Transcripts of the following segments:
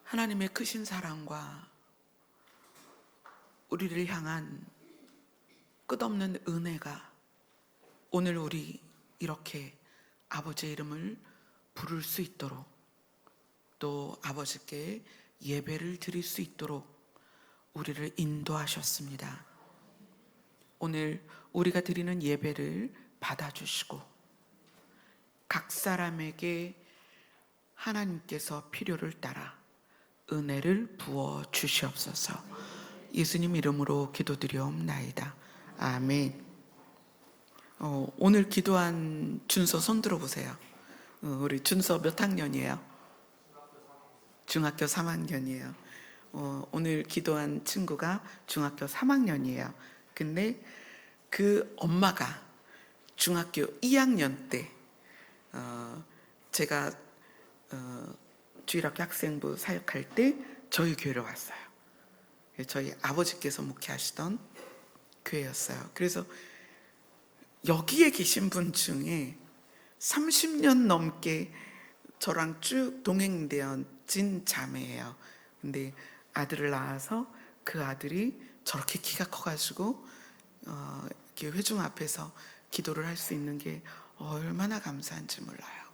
하나님의 크신 사랑과 우리를 향한 끝없는 은혜가 오늘 우리 이렇게 아버지의 이름을 부를 수 있도록, 또 아버지께 예배를 드릴 수 있도록 우리를 인도하셨습니다. 오늘 우리가 드리는 예배를 받아주시고 각 사람에게 하나님께서 필요를 따라 은혜를 부어 주시옵소서. 예수님 이름으로 기도드리옵나이다. 아멘. 오늘 기도한 준서 손 들어보세요. 우리 준서 몇 학년이에요? 중학교 3학년이에요. 오늘 기도한 친구가 중학교 3학년이에요. 근데 그 엄마가 중학교 2학년 때 제가 주일학교 학생부 사역할 때 저희 교회로 왔어요. 저희 아버지께서 목회하시던 교회였어요. 그래서 여기에 계신 분 중에 30년 넘게 저랑 쭉 동행되어진 자매예요. 근데 아들을 낳아서 그 아들이 저렇게 키가 커가지고 이렇게 회중 앞에서 기도를 할 수 있는 게 얼마나 감사한지 몰라요.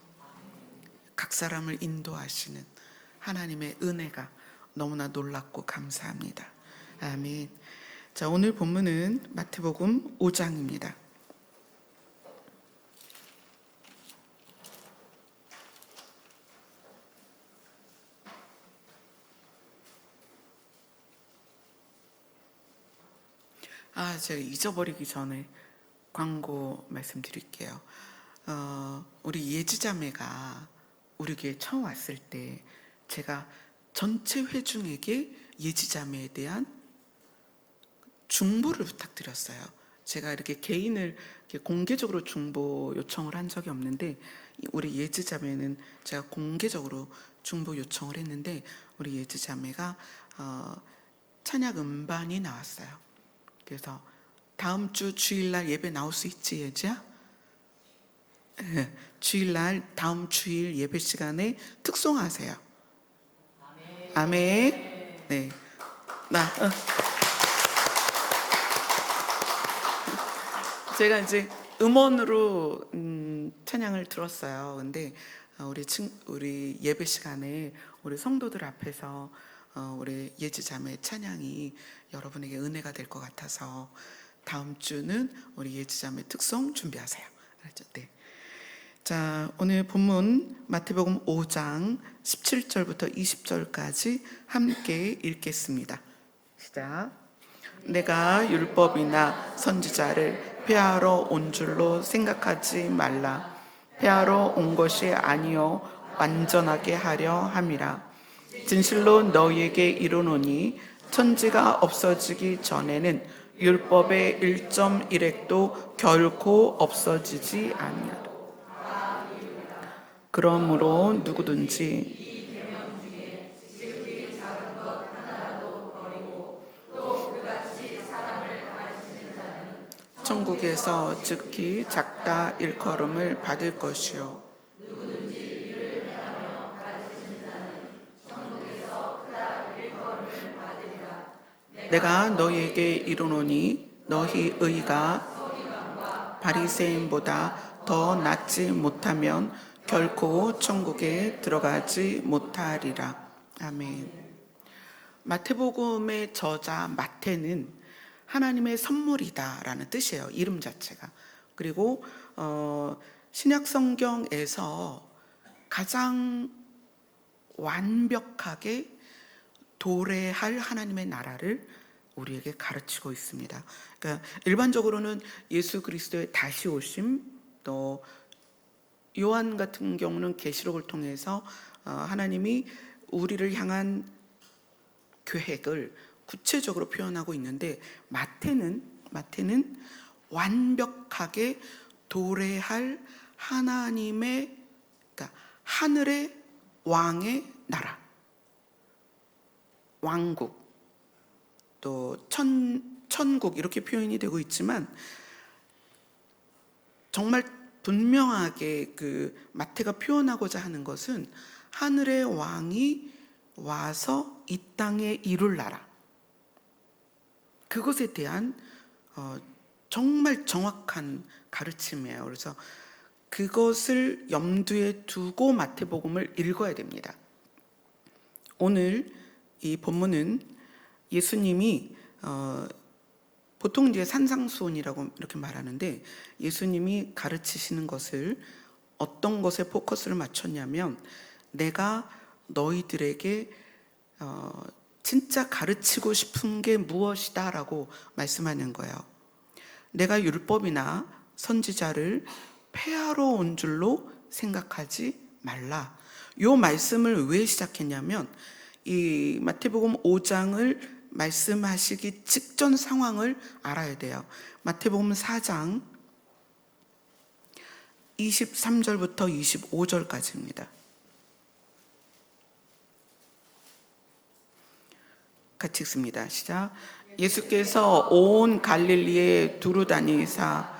각 사람을 인도하시는 하나님의 은혜가 너무나 놀랍고 감사합니다. 아멘. 자, 오늘 본문은 마태복음 5장입니다. 제가 잊어버리기 전에 광고 말씀드릴게요. 우리 예지자매가 우리 교회 처음 왔을 때 제가 전체 회중에게 예지자매에 대한 중보를 부탁드렸어요. 제가 이렇게 개인을 이렇게 공개적으로 중보 요청을 한 적이 없는데 우리 예지자매는 제가 공개적으로 중보 요청을 했는데 우리 예지자매가 찬양 음반이 나왔어요. 그래서 다음 주 주일날 예배 나올 수 있지, 예지야? 주일날 다음 주일 예배 시간에 특송하세요. 아멘. 네. 제가 이제 음원으로 찬양을 들었어요. 근데 우리 예배 시간에 우리 성도들 앞에서 우리 예지자매 찬양이 여러분에게 은혜가 될 것 같아서 다음 주는 우리 예지자매 특송 준비하세요. 알았죠? 네. 자, 오늘 본문 마태복음 5장 17절부터 20절까지 함께 읽겠습니다. 시작. 내가 율법이나 선지자를 폐하러 온 줄로 생각하지 말라. 폐하러 온 것이 아니요 완전하게 하려 함이라. 진실로 너희에게 이르노니 천지가 없어지기 전에는 율법의 1.1획도 결코 없어지지 아니하라. 그러므로 누구든지 천국에서 즉히 작다 일컬음을 받을 것이요 내가 너희에게 이르노니 너희 의가 바리새인보다 더 낫지 못하면 결코 천국에 들어가지 못하리라. 아멘. 마태복음의 저자 마태는 하나님의 선물이다라는 뜻이에요. 이름 자체가. 그리고 신약 성경에서 가장 완벽하게 도래할 하나님의 나라를 우리에게 가르치고 있습니다. 그러니까 일반적으로는 예수 그리스도의 다시 오심, 또 요한 같은 경우는 계시록을 통해서 하나님이 우리를 향한 계획을 구체적으로 표현하고 있는데 마태는 완벽하게 도래할 하나님의, 그러니까 하늘의 왕의 나라, 왕국, 또 천국 이렇게 표현이 되고 있지만 정말 분명하게 그 마태가 표현하고자 하는 것은 하늘의 왕이 와서 이 땅에 이룰 나라, 그것에 대한 정말 정확한 가르침이에요. 그래서 그것을 염두에 두고 마태복음을 읽어야 됩니다. 오늘 이 본문은 예수님이 보통 이제 산상수훈이라고 이렇게 말하는데, 예수님이 가르치시는 것을 어떤 것에 포커스를 맞췄냐면, 내가 너희들에게 진짜 가르치고 싶은 게 무엇이다 라고 말씀하는 거예요. 내가 율법이나 선지자를 폐하러 온 줄로 생각하지 말라. 이 말씀을 왜 시작했냐면, 이 마태복음 5장을 말씀하시기 직전 상황을 알아야 돼요. 마태복음 4장 23절부터 25절까지입니다. 같이 읽습니다. 시작. 예수께서 온 갈릴리에 두루 다니사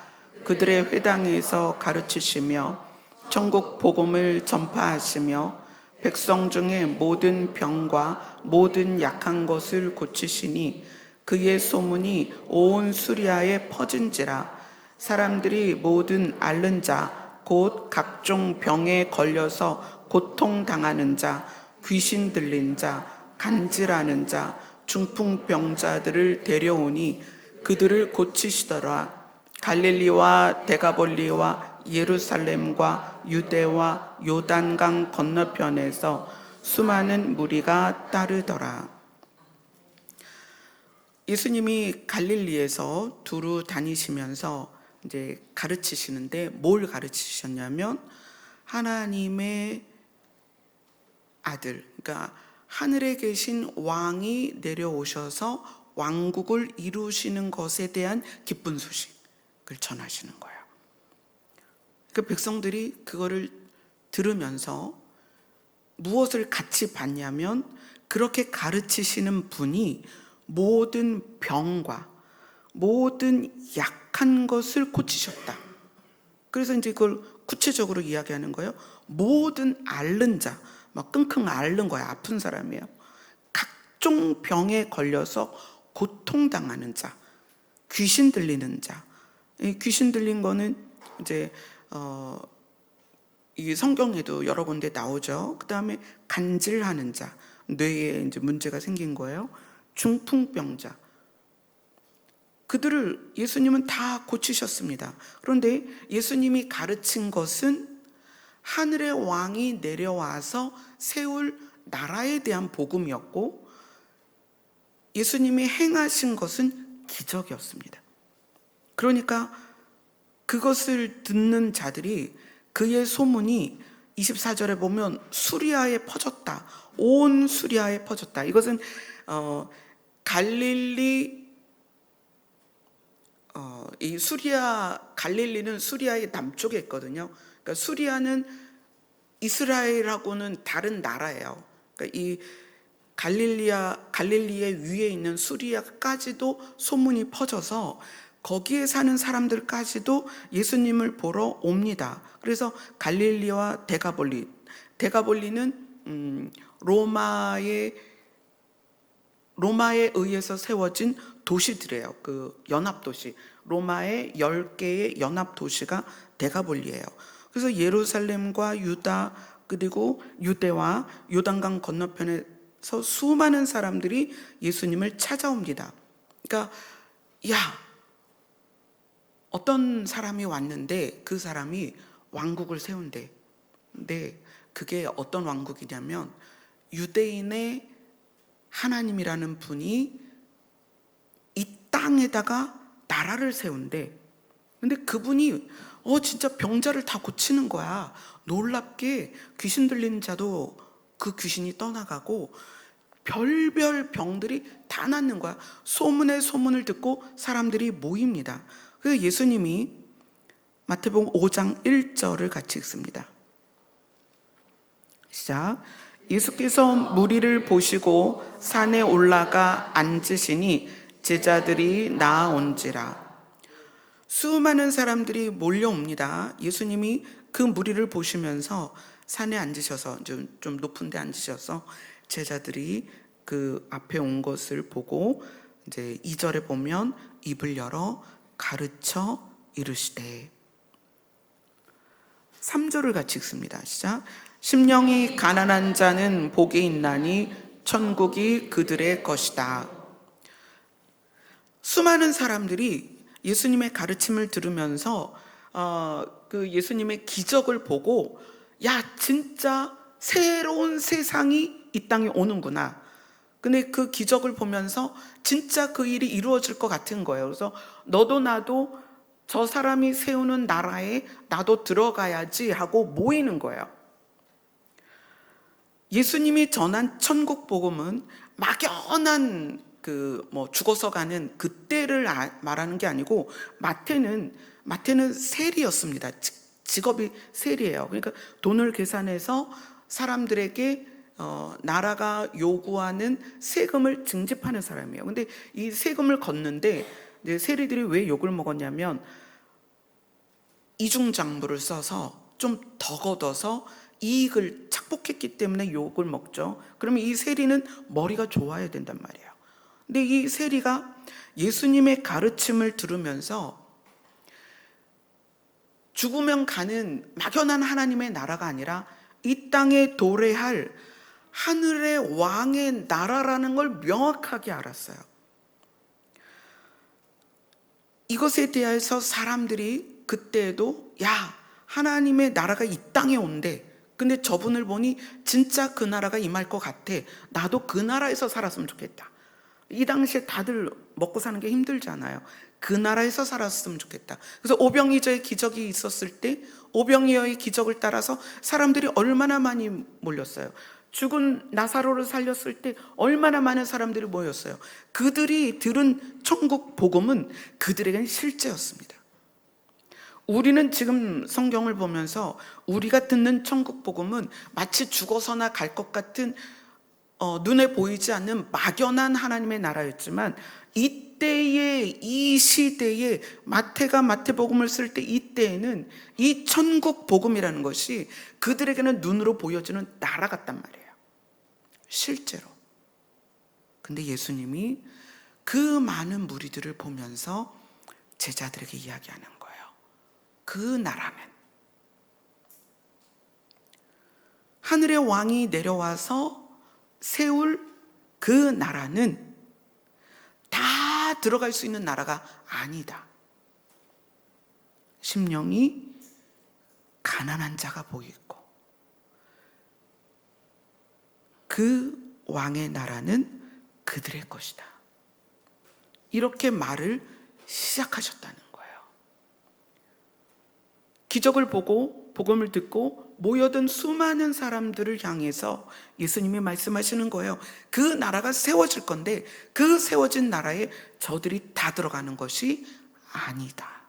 그들의 회당에서 가르치시며 천국 복음을 전파하시며 백성 중에 모든 병과 모든 약한 것을 고치시니 그의 소문이 온 수리아에 퍼진지라. 사람들이 모든 앓는 자, 곧 각종 병에 걸려서 고통당하는 자, 귀신 들린 자, 간질하는 자, 중풍병자들을 데려오니 그들을 고치시더라. 갈릴리와 데가볼리와 예루살렘과 유대와 요단강 건너편에서 수많은 무리가 따르더라. 예수님이 갈릴리에서 두루 다니시면서 이제 가르치시는데, 뭘 가르치셨냐면 하나님의 아들, 그러니까 하늘에 계신 왕이 내려오셔서 왕국을 이루시는 것에 대한 기쁜 소식을 전하시는 거예요. 그 백성들이 그거를 들으면서 무엇을 같이 봤냐면, 그렇게 가르치시는 분이 모든 병과 모든 약한 것을 고치셨다. 그래서 이제 그걸 구체적으로 이야기하는 거예요. 모든 앓는 자, 막 끙끙 앓는 거야. 아픈 사람이에요. 각종 병에 걸려서 고통당하는 자, 귀신 들리는 자. 이 귀신 들린 거는 이제 이 성경에도 여러 군데 나오죠. 그 다음에 간질하는 자, 뇌에 이제 문제가 생긴 거예요. 중풍병자. 그들을 예수님은 다 고치셨습니다. 그런데 예수님이 가르친 것은 하늘의 왕이 내려와서 세울 나라에 대한 복음이었고, 예수님이 행하신 것은 기적이었습니다. 그러니까 그것을 듣는 자들이, 그의 소문이 24절에 보면 수리아에 퍼졌다. 온 수리아에 퍼졌다. 이것은 갈릴리, 이 갈릴리는 수리아의 남쪽에 있거든요. 그러니까 수리아는 이스라엘하고는 다른 나라예요. 그러니까 이 갈릴리의 위에 있는 수리아까지도 소문이 퍼져서 거기에 사는 사람들까지도 예수님을 보러 옵니다. 그래서 갈릴리와 데가볼리는 로마에 의해서 세워진 도시들이에요. 그 연합도시, 로마의 10개의 연합도시가 데가볼리예요. 그래서 예루살렘과 유다, 그리고 유대와 요단강 건너편에서 수많은 사람들이 예수님을 찾아옵니다. 그러니까 어떤 사람이 왔는데 그 사람이 왕국을 세운대. 근데 그게 어떤 왕국이냐면, 유대인의 하나님이라는 분이 이 땅에다가 나라를 세운대. 근데 그분이 진짜 병자를 다 고치는 거야. 놀랍게 귀신 들리는 자도 그 귀신이 떠나가고 별별 병들이 다 낫는 거야. 소문에 소문을 듣고 사람들이 모입니다. 그래서 예수님이 마태복음 5장 1절을 같이 읽습니다. 시작. 예수께서 무리를 보시고 산에 올라가 앉으시니 제자들이 나아온지라. 수많은 사람들이 몰려옵니다. 예수님이 그 무리를 보시면서 산에 앉으셔서, 좀 높은 데 앉으셔서 제자들이 그 앞에 온 것을 보고 이제 2절에 보면 입을 열어 가르쳐 이르시되, 3절을 같이 읽습니다. 시작. 심령이 가난한 자는 복이 있나니 천국이 그들의 것이다. 수많은 사람들이 예수님의 가르침을 들으면서 그 예수님의 기적을 보고, 야, 진짜 새로운 세상이 이 땅에 오는구나. 근데 그 기적을 보면서 진짜 그 일이 이루어질 것 같은 거예요. 그래서 너도 나도 저 사람이 세우는 나라에 나도 들어가야지 하고 모이는 거예요. 예수님이 전한 천국 복음은 막연한 죽어서 가는 그때를 말하는 게 아니고, 마태는 세리였습니다. 직업이 세리예요. 그러니까 돈을 계산해서 사람들에게 나라가 요구하는 세금을 증집하는 사람이에요. 근데 이 세금을 걷는데 세리들이 왜 욕을 먹었냐면, 이중장부를 써서 좀 더 걷어서 이익을 착복했기 때문에 욕을 먹죠. 그러면 이 세리는 머리가 좋아야 된단 말이에요. 근데 이 세리가 예수님의 가르침을 들으면서 죽으면 가는 막연한 하나님의 나라가 아니라 이 땅에 도래할 하늘의 왕의 나라라는 걸 명확하게 알았어요. 이것에 대해서 사람들이 그때도, 야, 하나님의 나라가 이 땅에 온대. 근데 저분을 보니 진짜 그 나라가 임할 것 같아. 나도 그 나라에서 살았으면 좋겠다. 이 당시에 다들 먹고 사는 게 힘들잖아요. 그 나라에서 살았으면 좋겠다. 그래서 오병이어의 기적이 있었을 때 오병이어의 기적을 따라서 사람들이 얼마나 많이 몰렸어요. 죽은 나사로를 살렸을 때 얼마나 많은 사람들이 모였어요. 그들이 들은 천국 복음은 그들에게는 실제였습니다. 우리는 지금 성경을 보면서 우리가 듣는 천국 복음은 마치 죽어서나 갈 것 같은 눈에 보이지 않는 막연한 하나님의 나라였지만, 이때의 이 시대에 마태가 마태복음을 쓸 때 이때에는 이 천국 복음이라는 것이 그들에게는 눈으로 보여지는 나라 같단 말이에요. 실제로. 근데 예수님이 그 많은 무리들을 보면서 제자들에게 이야기하는 거예요. 그 나라는, 하늘의 왕이 내려와서 세울 그 나라는 다 들어갈 수 있는 나라가 아니다. 심령이 가난한 자가 보이고 그 왕의 나라는 그들의 것이다. 이렇게 말을 시작하셨다는 거예요. 기적을 보고 복음을 듣고 모여든 수많은 사람들을 향해서 예수님이 말씀하시는 거예요. 그 나라가 세워질 건데 그 세워진 나라에 저들이 다 들어가는 것이 아니다.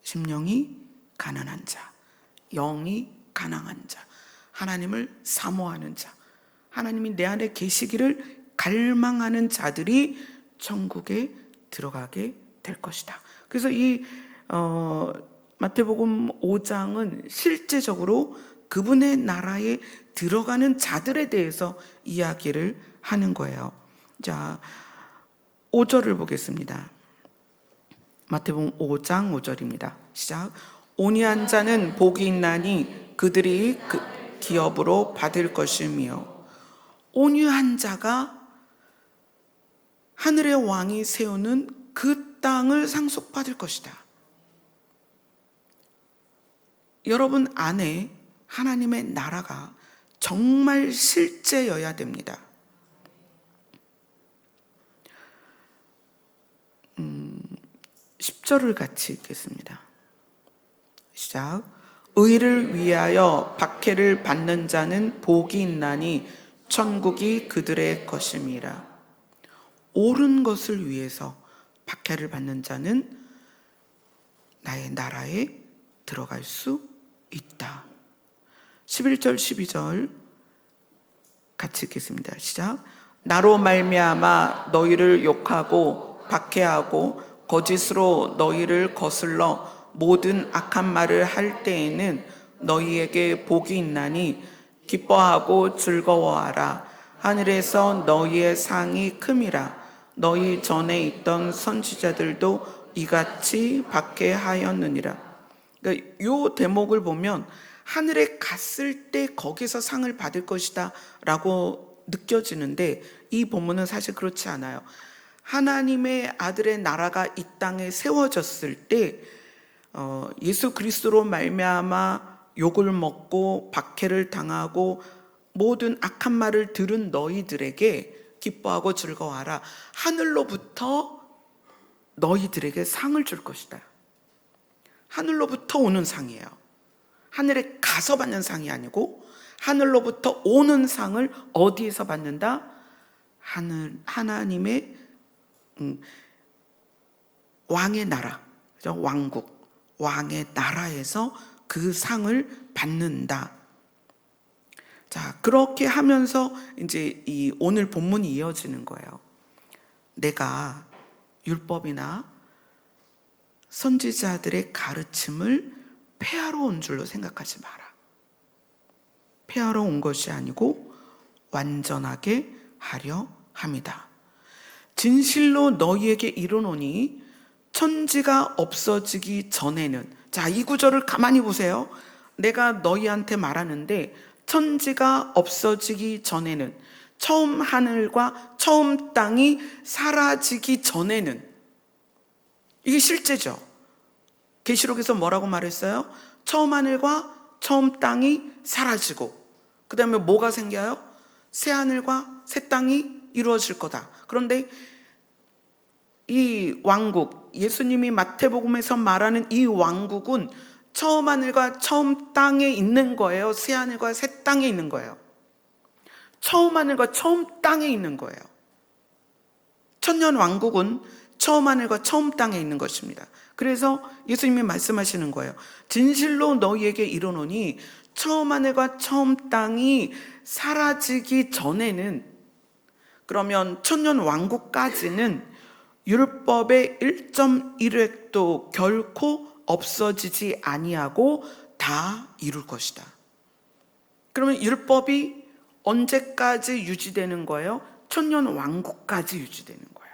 심령이 가난한 자, 영이 가난한 자, 하나님을 사모하는 자, 하나님이 내 안에 계시기를 갈망하는 자들이 천국에 들어가게 될 것이다. 그래서 이 마태복음 5장은 실제적으로 그분의 나라에 들어가는 자들에 대해서 이야기를 하는 거예요. 자, 5절을 보겠습니다. 마태복음 5장 5절입니다. 시작. 온유한 자는 복이 있나니 그들이 그 기업으로 받을 것이며. 온유한 자가 하늘의 왕이 세우는 그 땅을 상속받을 것이다. 여러분 안에 하나님의 나라가 정말 실제여야 됩니다. 10절을 같이 읽겠습니다. 시작. 의를 위하여 박해를 받는 자는 복이 있나니 천국이 그들의 것임이라. 옳은 것을 위해서 박해를 받는 자는 나의 나라에 들어갈 수 있다. 11절 12절 같이 읽겠습니다. 시작. 나로 말미암아 너희를 욕하고 박해하고 거짓으로 너희를 거슬러 모든 악한 말을 할 때에는 너희에게 복이 있나니 기뻐하고 즐거워하라. 하늘에서 너희의 상이 큼이라. 너희 전에 있던 선지자들도 이같이 박해하였느니라. 그러니까 요 대목을 보면 하늘에 갔을 때 거기서 상을 받을 것이다 라고 느껴지는데, 이 본문은 사실 그렇지 않아요. 하나님의 아들의 나라가 이 땅에 세워졌을 때 예수 그리스도로 말미암아 욕을 먹고 박해를 당하고 모든 악한 말을 들은 너희들에게 기뻐하고 즐거워하라. 하늘로부터 너희들에게 상을 줄 것이다. 하늘로부터 오는 상이에요. 하늘에 가서 받는 상이 아니고 하늘로부터 오는 상을 어디에서 받는다? 하나님의 왕의 나라, 왕국, 왕의 나라에서 그 상을 받는다. 자, 그렇게 하면서 이제 이 오늘 본문이 이어지는 거예요. 내가 율법이나 선지자들의 가르침을 폐하러 온 줄로 생각하지 마라. 폐하러 온 것이 아니고 완전하게 하려 함이다. 진실로 너희에게 이르노니 천지가 없어지기 전에는, 자, 이 구절을 가만히 보세요. 내가 너희한테 말하는데 천지가 없어지기 전에는, 처음 하늘과 처음 땅이 사라지기 전에는, 이게 실제죠. 계시록에서 뭐라고 말했어요? 처음 하늘과 처음 땅이 사라지고 그 다음에 뭐가 생겨요? 새 하늘과 새 땅이 이루어질 거다. 그런데 이 왕국, 예수님이 마태복음에서 말하는 이 왕국은 처음 하늘과 처음 땅에 있는 거예요? 새 하늘과 새 땅에 있는 거예요? 처음 하늘과 처음 땅에 있는 거예요. 천년 왕국은 처음 하늘과 처음 땅에 있는 것입니다. 그래서 예수님이 말씀하시는 거예요. 진실로 너희에게 이르노니 처음 하늘과 처음 땅이 사라지기 전에는, 그러면 천년 왕국까지는 율법의 1.1획도 결코 없어지지 아니하고 다 이룰 것이다. 그러면 율법이 언제까지 유지되는 거예요? 천년 왕국까지 유지되는 거예요.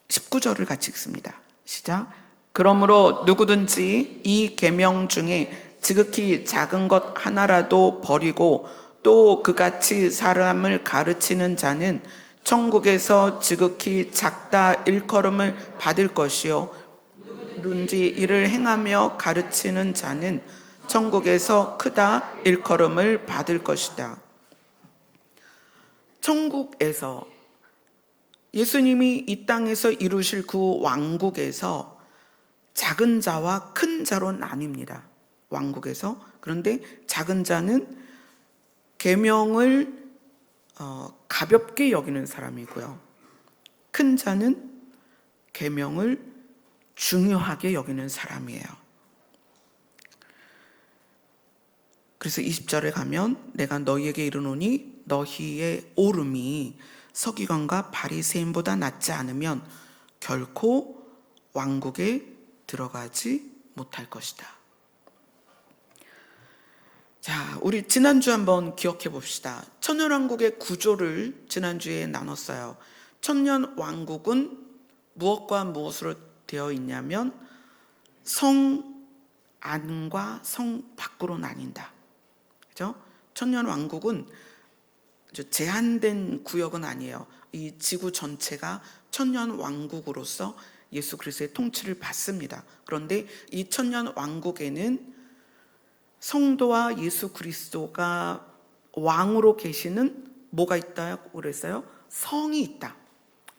19절을 같이 읽습니다. 시작. 그러므로 누구든지 이 계명 중에 지극히 작은 것 하나라도 버리고 또 그같이 사람을 가르치는 자는 천국에서 지극히 작다 일컬음을 받을 것이요, 누구든지 이를 행하며 가르치는 자는 천국에서 크다 일컬음을 받을 것이다. 천국에서, 예수님이 이 땅에서 이루실 그 왕국에서 작은 자와 큰 자로 나뉩니다. 왕국에서. 그런데 작은 자는 계명을 가볍게 여기는 사람이고요, 큰 자는 계명을 중요하게 여기는 사람이에요. 그래서 20절에 가면 내가 너희에게 이르노니 너희의 오름이 서기관과 바리새인보다 낫지 않으면 결코 왕국에 들어가지 못할 것이다. 자, 우리 지난주 한번 기억해 봅시다. 천년왕국의 구조를 지난주에 나눴어요. 천년왕국은 무엇과 무엇으로 되어 있냐면 성 안과 성 밖으로 나뉜다. 그죠? 천년왕국은 제한된 구역은 아니에요. 이 지구 전체가 천년왕국으로서 예수 그리스도의 통치를 받습니다. 그런데 이 천년왕국에는 성도와 예수 그리스도가 왕으로 계시는 뭐가 있다고 그랬어요? 성이 있다.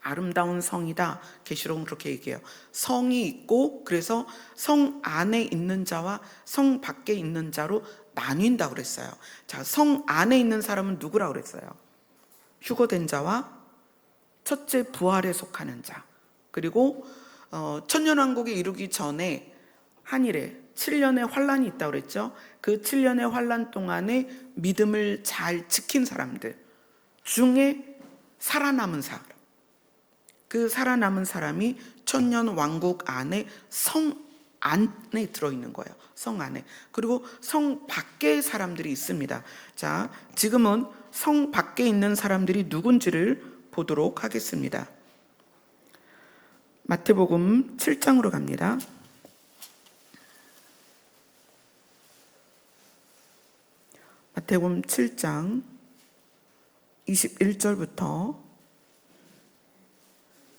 아름다운 성이다. 계시록은 그렇게 얘기해요. 성이 있고, 그래서 성 안에 있는 자와 성 밖에 있는 자로 나뉜다 그랬어요. 자, 성 안에 있는 사람은 누구라고 그랬어요? 휴거된 자와 첫째 부활에 속하는 자. 그리고 천년왕국에 이르기 전에 한일에 7년의 환란이 있다고 그랬죠. 그 7년의 환란 동안에 믿음을 잘 지킨 사람들 중에 살아남은 사람, 그 살아남은 사람이 천년 왕국 안에 성 안에 들어있는 거예요. 성 안에. 그리고 성 밖에 사람들이 있습니다. 자, 지금은 성 밖에 있는 사람들이 누군지를 보도록 하겠습니다. 마태복음 7장으로 갑니다. 마태복음 7장 21절부터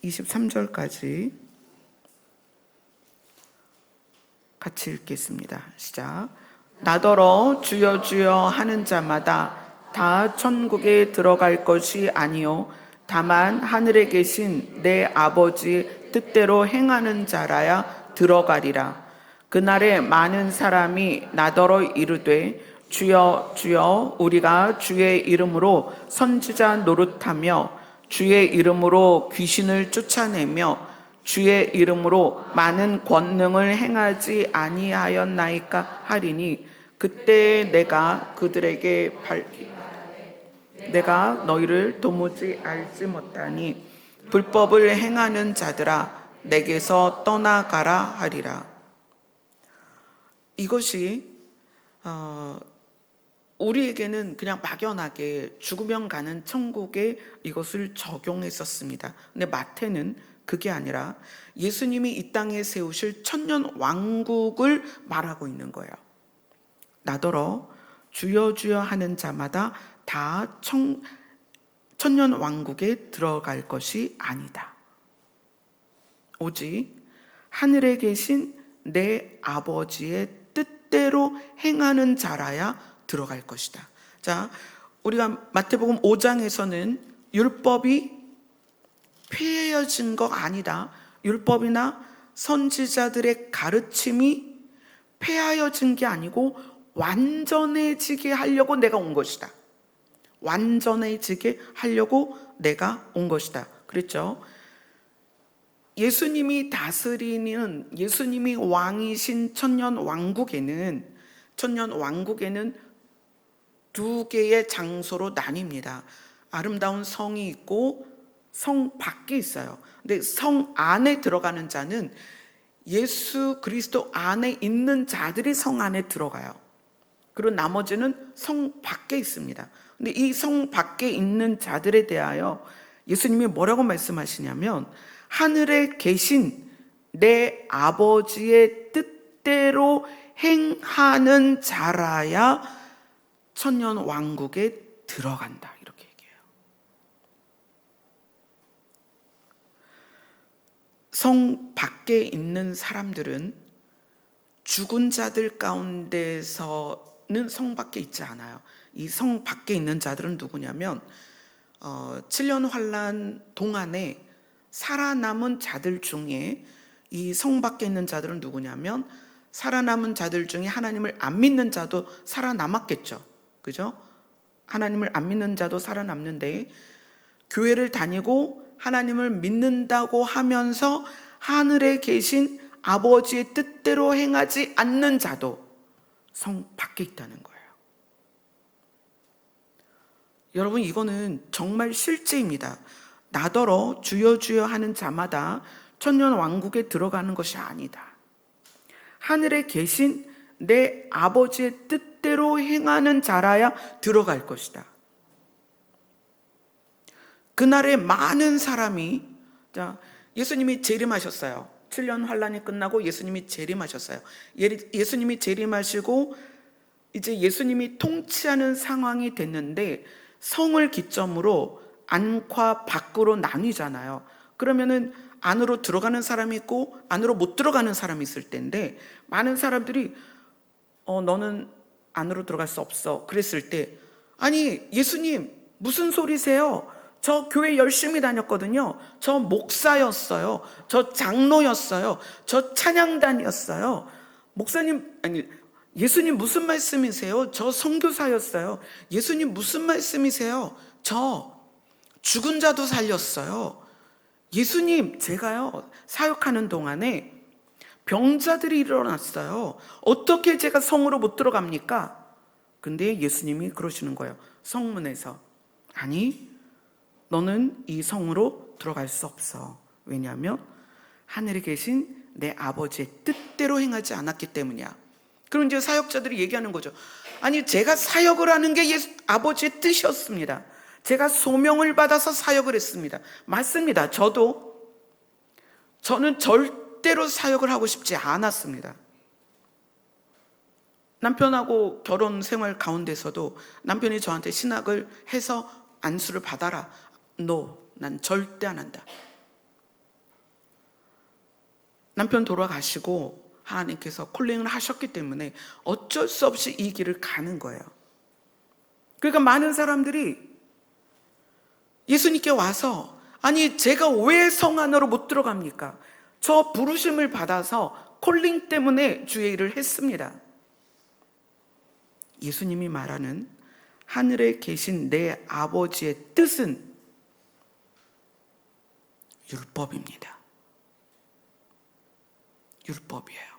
23절까지 같이 읽겠습니다. 시작. 나더러 주여 주여 하는 자마다 다 천국에 들어갈 것이 아니요 다만 하늘에 계신 내 아버지의 뜻대로 행하는 자라야 들어가리라. 그날에 많은 사람이 나더러 이르되 주여 주여 우리가 주의 이름으로 선지자 노릇하며 주의 이름으로 귀신을 쫓아내며 주의 이름으로 많은 권능을 행하지 아니하였나이까 하리니 그때 내가 그들에게 내가 너희를 도무지 알지 못하니 불법을 행하는 자들아 내게서 떠나가라 하리라. 이것이 우리에게는 그냥 막연하게 죽으면 가는 천국에 이것을 적용했었습니다. 근데 마태는 그게 아니라 예수님이 이 땅에 세우실 천년 왕국을 말하고 있는 거예요. 나더러 주여 주여 하는 자마다 다 천년 왕국에 들어갈 것이 아니다. 오직 하늘에 계신 내 아버지의 뜻대로 행하는 자라야 들어갈 것이다. 자, 우리가 마태복음 5장에서는 율법이 폐해진 거 아니다. 율법이나 선지자들의 가르침이 폐하여진 게 아니고 완전해지게 하려고 내가 온 것이다. 완전해지게 하려고 내가 온 것이다. 그랬죠? 예수님이 다스리는 예수님이 왕이신 천년 왕국에는 두 개의 장소로 나뉩니다. 아름다운 성이 있고 성 밖에 있어요. 근데 성 안에 들어가는 자는 예수 그리스도 안에 있는 자들이 성 안에 들어가요. 그리고 나머지는 성 밖에 있습니다. 근데 이 성 밖에 있는 자들에 대하여 예수님이 뭐라고 말씀하시냐면 하늘에 계신 내 아버지의 뜻대로 행하는 자라야 천년 왕국에 들어간다. 이렇게 얘기해요. 성 밖에 있는 사람들은 죽은 자들 가운데서는 성 밖에 있지 않아요. 이 성 밖에 있는 자들은 누구냐면 7년 환란 동안에 살아남은 자들 중에 이 성 밖에 있는 자들은 누구냐면 살아남은 자들 중에 하나님을 안 믿는 자도 살아남았겠죠. 그죠? 하나님을 안 믿는 자도 살아남는데 교회를 다니고 하나님을 믿는다고 하면서 하늘에 계신 아버지의 뜻대로 행하지 않는 자도 성 밖에 있다는 거예요. 여러분, 이거는 정말 실제입니다. 나더러 주여 주여 하는 자마다 천년 왕국에 들어가는 것이 아니다. 하늘에 계신 내 아버지의 뜻대로 행하는 자라야 들어갈 것이다. 그날에 많은 사람이, 예수님이 재림하셨어요. 7년 환란이 끝나고 예수님이 재림하셨어요. 예수님이 재림하시고 이제 예수님이 통치하는 상황이 됐는데 성을 기점으로 안과 밖으로 나뉘잖아요. 그러면은 안으로 들어가는 사람이 있고 안으로 못 들어가는 사람이 있을 텐데 많은 사람들이 너는 안으로 들어갈 수 없어. 그랬을 때 아니 예수님 무슨 소리세요? 저 교회 열심히 다녔거든요. 저 목사였어요. 저 장로였어요. 저 찬양단이었어요. 목사님, 아니 예수님 무슨 말씀이세요? 저 선교사였어요. 예수님 무슨 말씀이세요? 저 죽은 자도 살렸어요. 예수님, 제가요 사역하는 동안에 병자들이 일어났어요. 어떻게 제가 성으로 못 들어갑니까? 근데 예수님이 그러시는 거예요. 성문에서 아니 너는 이 성으로 들어갈 수 없어. 왜냐하면 하늘에 계신 내 아버지의 뜻대로 행하지 않았기 때문이야. 그럼 이제 사역자들이 얘기하는 거죠. 아니, 제가 사역을 하는 게 아버지의 뜻이었습니다. 제가 소명을 받아서 사역을 했습니다. 맞습니다. 저는 절대로 사역을 하고 싶지 않았습니다. 남편하고 결혼 생활 가운데서도 남편이 저한테 신학을 해서 안수를 받아라. No, 난 절대 안 한다. 남편 돌아가시고 하나님께서 콜링을 하셨기 때문에 어쩔 수 없이 이 길을 가는 거예요. 그러니까 많은 사람들이 예수님께 와서 아니 제가 왜 성 안으로 못 들어갑니까? 저 부르심을 받아서 콜링 때문에 주의 일을 했습니다. 예수님이 말하는 하늘에 계신 내 아버지의 뜻은 율법입니다. 율법이에요.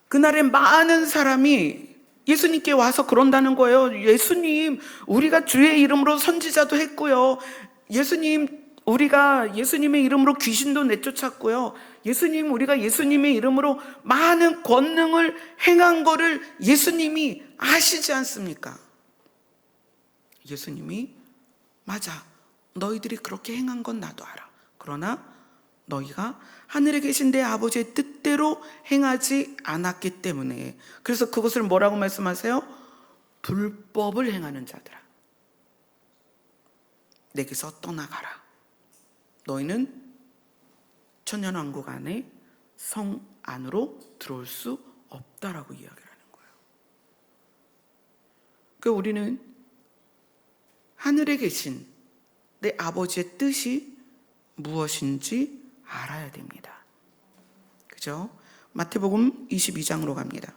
그날에 많은 사람이 예수님께 와서 그런다는 거예요. 예수님, 우리가 주의 이름으로 선지자도 했고요. 예수님, 우리가 예수님의 이름으로 귀신도 내쫓았고요. 예수님, 우리가 예수님의 이름으로 많은 권능을 행한 거를 예수님이 아시지 않습니까? 예수님이 맞아, 너희들이 그렇게 행한 건 나도 알아. 그러나 너희가 하늘에 계신 내 아버지의 뜻대로 행하지 않았기 때문에, 그래서 그것을 뭐라고 말씀하세요? 불법을 행하는 자들아, 내게서 떠나가라. 너희는 천년왕국 안에 성 안으로 들어올 수 없다라고 이야기를 하는 거예요. 그러니까 우리는 하늘에 계신 내 아버지의 뜻이 무엇인지 알아야 됩니다. 그죠? 마태복음 22장으로 갑니다.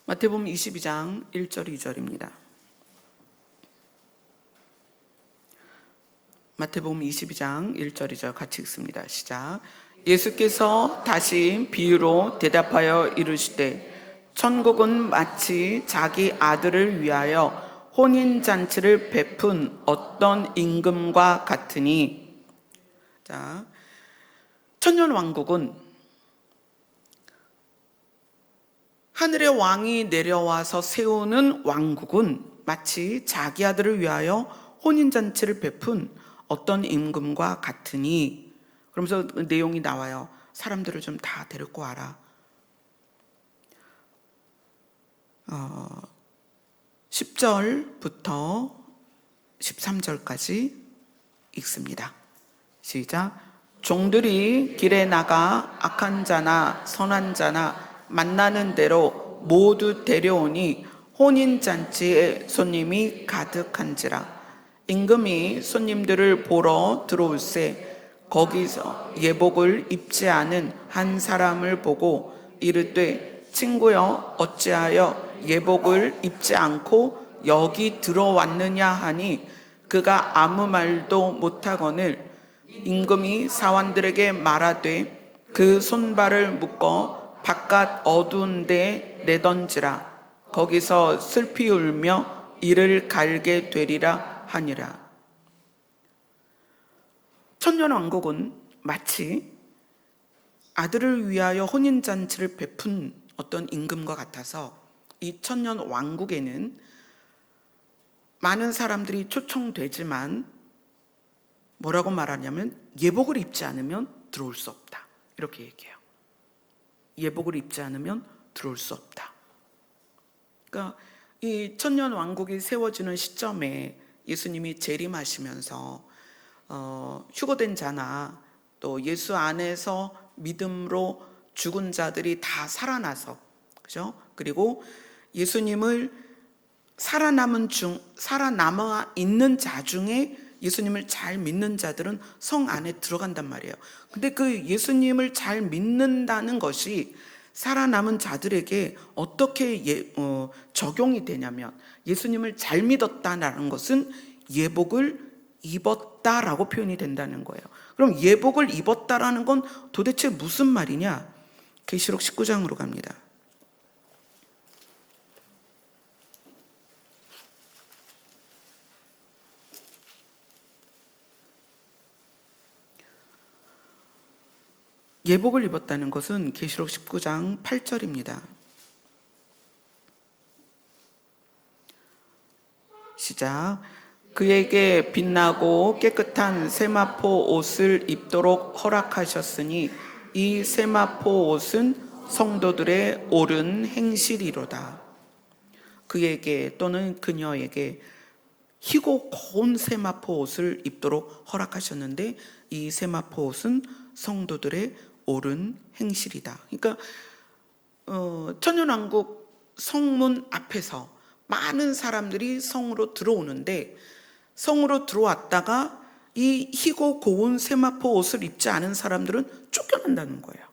마태복음 22장 1절 2절입니다. 마태복음 22장 1절 2절 같이 읽습니다. 시작. 예수께서 다시 비유로 대답하여 이르시되 천국은 마치 자기 아들을 위하여 혼인잔치를 베푼 어떤 임금과 같으니. 자, 천년왕국은 하늘의 왕이 내려와서 세우는 왕국은 마치 자기 아들을 위하여 혼인잔치를 베푼 어떤 임금과 같으니. 그러면서 내용이 나와요. 사람들을 좀 다 데리고 와라. 10절부터 13절까지 읽습니다. 시작. 종들이 길에 나가 악한 자나 선한 자나 만나는 대로 모두 데려오니 혼인잔치에 손님이 가득한지라. 임금이 손님들을 보러 들어올세 거기서 예복을 입지 않은 한 사람을 보고 이르되 친구여 어찌하여 예복을 입지 않고 여기 들어왔느냐 하니 그가 아무 말도 못하거늘 임금이 사원들에게 말하되 그 손발을 묶어 바깥 어두운 데 내던지라. 거기서 슬피 울며 이를 갈게 되리라 하니라. 천년왕국은 마치 아들을 위하여 혼인잔치를 베푼 어떤 임금과 같아서 이 천년왕국에는 많은 사람들이 초청되지만 뭐라고 말하냐면 예복을 입지 않으면 들어올 수 없다, 이렇게 얘기해요. 예복을 입지 않으면 들어올 수 없다. 그러니까 이 천년왕국이 세워지는 시점에 예수님이 재림하시면서 휴거된 자나 또 예수 안에서 믿음으로 죽은 자들이 다 살아나서, 그죠? 그리고 예수님을 살아남아 있는 자 중에 예수님을 잘 믿는 자들은 성 안에 들어간단 말이에요. 근데 그 예수님을 잘 믿는다는 것이 살아남은 자들에게 어떻게 적용이 되냐면, 예수님을 잘 믿었다라는 것은 예복을 입었다라고 표현이 된다는 거예요. 그럼 예복을 입었다라는 건 도대체 무슨 말이냐? 계시록 19장으로 갑니다. 예복을 입었다는 것은 계시록 19장 8절입니다. 시작. 그에게 빛나고 깨끗한 세마포 옷을 입도록 허락하셨으니 이 세마포 옷은 성도들의 옳은 행실이로다. 그에게 또는 그녀에게 희고 고운 세마포 옷을 입도록 허락하셨는데 이 세마포 옷은 성도들의 옳은 행실이다. 그러니까 천년왕국 성문 앞에서 많은 사람들이 성으로 들어오는데 성으로 들어왔다가 이 희고 고운 세마포 옷을 입지 않은 사람들은 쫓겨난다는 거예요.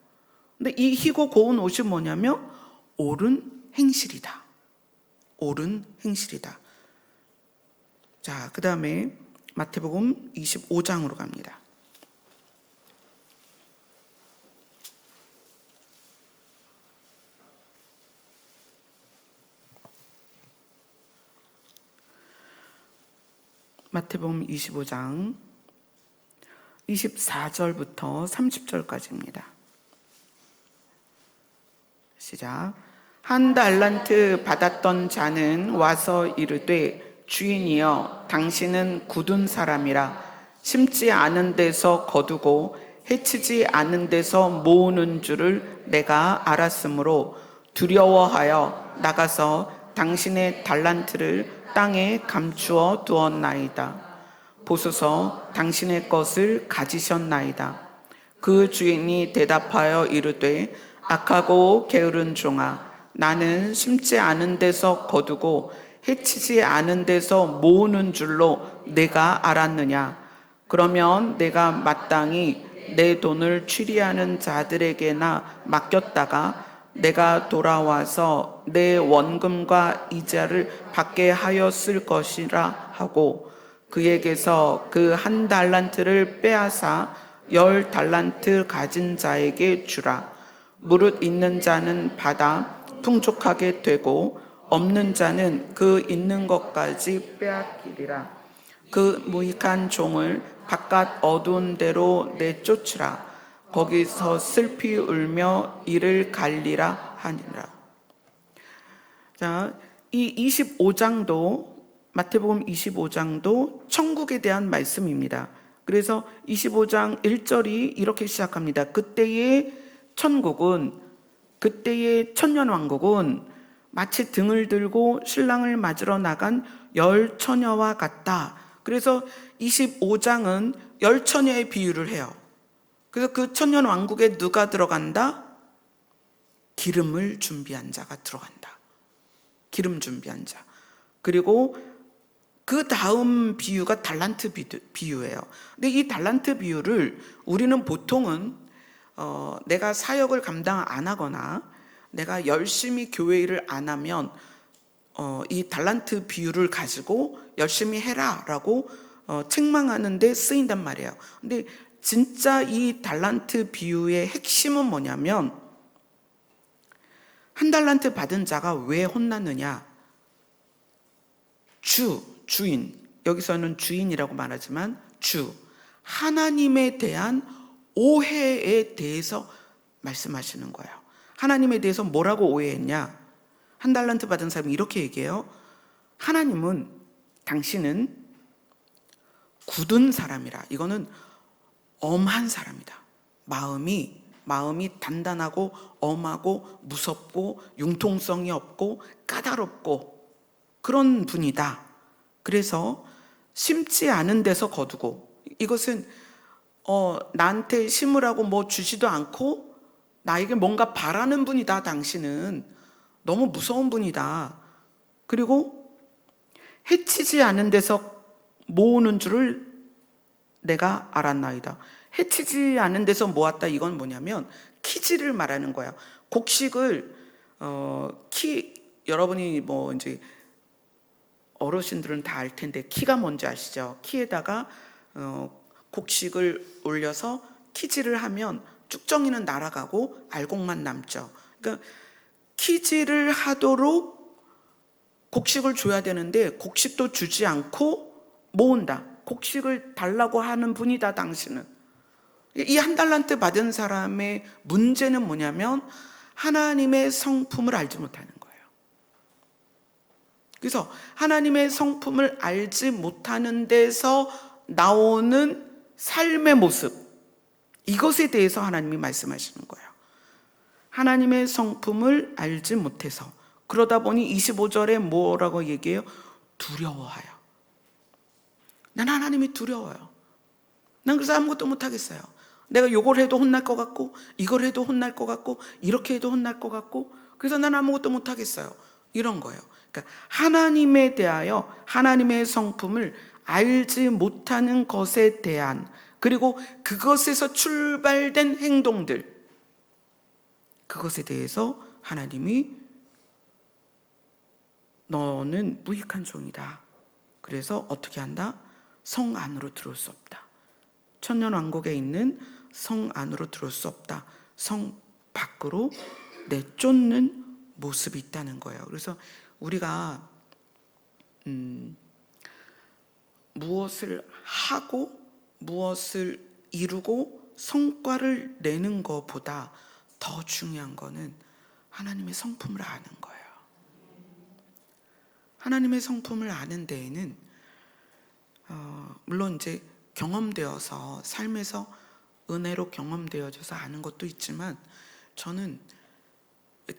근데 이 희고 고운 옷이 뭐냐면 옳은 행실이다. 옳은 행실이다. 자, 그 다음에 마태복음 25장으로 갑니다. 마태복음 25장 24절부터 30절까지입니다. 시작. 한 달란트 받았던 자는 와서 이르되 주인이여 당신은 굳은 사람이라 심지 않은 데서 거두고 해치지 않은 데서 모으는 줄을 내가 알았으므로 두려워하여 나가서 당신의 달란트를 땅에 감추어 두었나이다. 보소서 당신의 것을 가지셨나이다. 그 주인이 대답하여 이르되 악하고 게으른 종아, 나는 심지 않은 데서 거두고 해치지 않은 데서 모으는 줄로 내가 알았느냐. 그러면 내가 마땅히 내 돈을 취리하는 자들에게나 맡겼다가 내가 돌아와서 내 원금과 이자를 받게 하였을 것이라 하고 그에게서 그 한 달란트를 빼앗아 10달란트 가진 자에게 주라. 무릇 있는 자는 받아 풍족하게 되고 없는 자는 그 있는 것까지 빼앗기리라. 그 무익한 종을 바깥 어두운 데로 내쫓으라. 거기서 슬피 울며 이를 갈리라 하니라. 자, 이 25장도 마태복음 25장도 천국에 대한 말씀입니다. 그래서 25장 1절이 이렇게 시작합니다. 그때의 천국은, 그때의 천년왕국은 마치 등을 들고 신랑을 맞으러 나간 열 처녀와 같다. 그래서 25장은 열 처녀의 비유를 해요. 그래서 그 천년왕국에 누가 들어간다? 기름을 준비한 자가 들어간다. 기름 준비한 자. 그리고 그 다음 비유가 달란트 비유예요. 근데 이 달란트 비유를 우리는 보통은 내가 사역을 감당 안 하거나 내가 열심히 교회 일을 안 하면 이 달란트 비유를 가지고 열심히 해라라고 책망하는 데 쓰인단 말이에요. 근데 진짜 이 달란트 비유의 핵심은 뭐냐면 한 달란트 받은 자가 왜 혼났느냐? 주인, 여기서는 주인이라고 말하지만 하나님에 대한 오해에 대해서 말씀하시는 거예요. 하나님에 대해서 뭐라고 오해했냐? 한 달란트 받은 사람이 이렇게 얘기해요. 하나님은, 당신은 굳은 사람이라. 이거는 엄한 사람이다. 마음이 단단하고 엄하고 무섭고 융통성이 없고 까다롭고 그런 분이다. 그래서 심지 않은 데서 거두고, 이것은 나한테 심으라고 뭐 주지도 않고 나에게 뭔가 바라는 분이다. 당신은 너무 무서운 분이다. 그리고 해치지 않은 데서 모으는 줄을 내가 알았나이다. 해치지 않은 데서 모았다. 이건 뭐냐면 키지를 말하는 거야. 곡식을 여러분이 뭐 이제 어르신들은 다 알 텐데 키가 뭔지 아시죠? 키에다가 곡식을 올려서 키지를 하면 쭉정이는 날아가고 알곡만 남죠. 그러니까 키질을 하도록 곡식을 줘야 되는데 곡식도 주지 않고 모은다. 곡식을 달라고 하는 분이다 당신은. 이 한 달란트 받은 사람의 문제는 뭐냐면 하나님의 성품을 알지 못하는 거예요. 그래서 하나님의 성품을 알지 못하는 데서 나오는 삶의 모습, 이것에 대해서 하나님이 말씀하시는 거예요. 하나님의 성품을 알지 못해서, 그러다 보니 25절에 뭐라고 얘기해요? 두려워하여. 난 하나님이 두려워요. 난 그래서 아무것도 못하겠어요. 내가 요걸 해도 혼날 것 같고, 이걸 해도 혼날 것 같고, 이렇게 해도 혼날 것 같고, 그래서 난 아무것도 못하겠어요. 이런 거예요. 그러니까 하나님에 대하여 하나님의 성품을 알지 못하는 것에 대한, 그리고 그것에서 출발된 행동들, 그것에 대해서 하나님이 너는 무익한 종이다. 그래서 어떻게 한다? 성 안으로 들어올 수 없다. 천년왕국에 있는 성 안으로 들어올 수 없다. 성 밖으로 내쫓는 모습이 있다는 거예요. 그래서 우리가 무엇을 하고 무엇을 이루고 성과를 내는 것보다 더 중요한 거는 하나님의 성품을 아는 거예요. 하나님의 성품을 아는 데에는 물론 이제 경험되어서 삶에서 은혜로 경험되어져서 아는 것도 있지만, 저는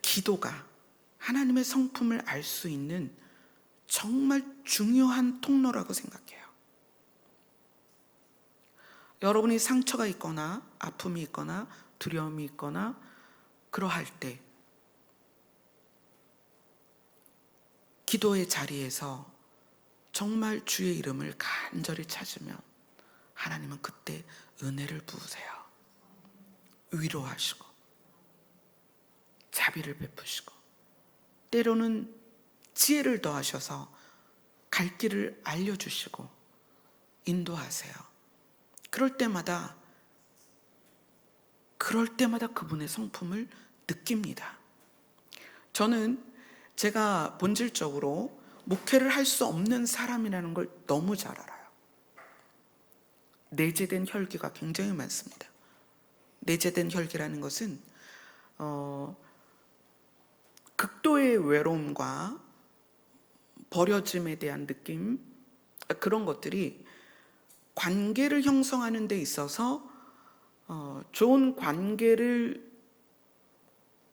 기도가 하나님의 성품을 알 수 있는 정말 중요한 통로라고 생각해요. 여러분이 상처가 있거나 아픔이 있거나 두려움이 있거나 그러할 때 기도의 자리에서 정말 주의 이름을 간절히 찾으면 하나님은 그때 은혜를 부으세요. 위로하시고 자비를 베푸시고 때로는 지혜를 더하셔서 갈 길을 알려주시고 인도하세요. 그럴 때마다 그분의 성품을 느낍니다. 저는 제가 본질적으로 목회를 할 수 없는 사람이라는 걸 너무 잘 알아요. 내재된 혈기가 굉장히 많습니다. 내재된 혈기라는 것은 극도의 외로움과 버려짐에 대한 느낌, 그런 것들이 관계를 형성하는 데 있어서 좋은 관계를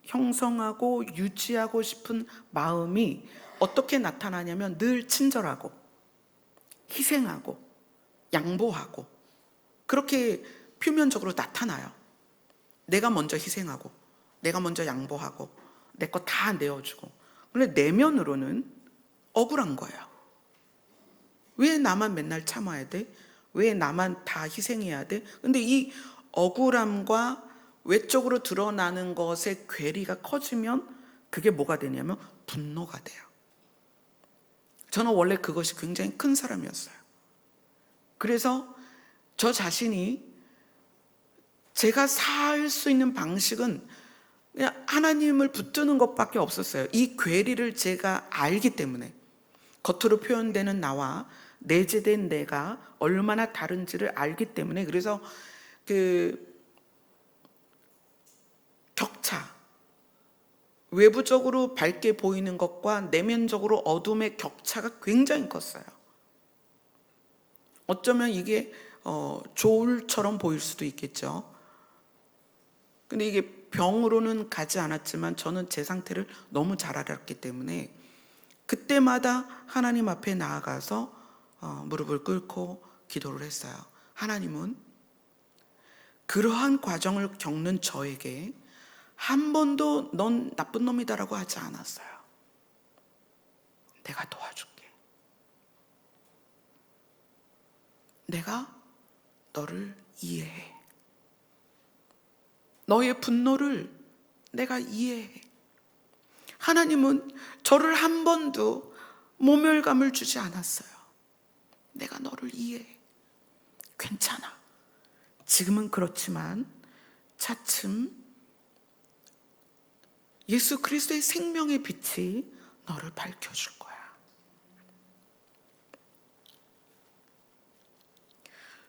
형성하고 유지하고 싶은 마음이 어떻게 나타나냐면 늘 친절하고 희생하고 양보하고 그렇게 표면적으로 나타나요. 내가 먼저 희생하고 내가 먼저 양보하고 내 거 다 내어주고. 그런데 내면으로는 억울한 거예요. 왜 나만 맨날 참아야 돼? 왜 나만 다 희생해야 돼? 근데 이 억울함과 외적으로 드러나는 것의 괴리가 커지면 그게 뭐가 되냐면 분노가 돼요. 저는 원래 그것이 굉장히 큰 사람이었어요. 그래서 저 자신이 제가 살 수 있는 방식은 그냥 하나님을 붙드는 것밖에 없었어요. 이 괴리를 제가 알기 때문에, 겉으로 표현되는 나와 내재된 내가 얼마나 다른지를 알기 때문에. 그래서 그 격차, 외부적으로 밝게 보이는 것과 내면적으로 어둠의 격차가 굉장히 컸어요. 어쩌면 이게 조울처럼 보일 수도 있겠죠. 근데 이게 병으로는 가지 않았지만 저는 제 상태를 너무 잘 알았기 때문에 그때마다 하나님 앞에 나아가서 무릎을 꿇고 기도를 했어요. 하나님은 그러한 과정을 겪는 저에게 한 번도 넌 나쁜 놈이다라고 하지 않았어요. 내가 도와줄게. 내가 너를 이해해. 너의 분노를 내가 이해해. 하나님은 저를 한 번도 모멸감을 주지 않았어요. 내가 너를 이해해. 괜찮아. 지금은 그렇지만 차츰 예수 그리스도의 생명의 빛이 너를 밝혀줄 거야.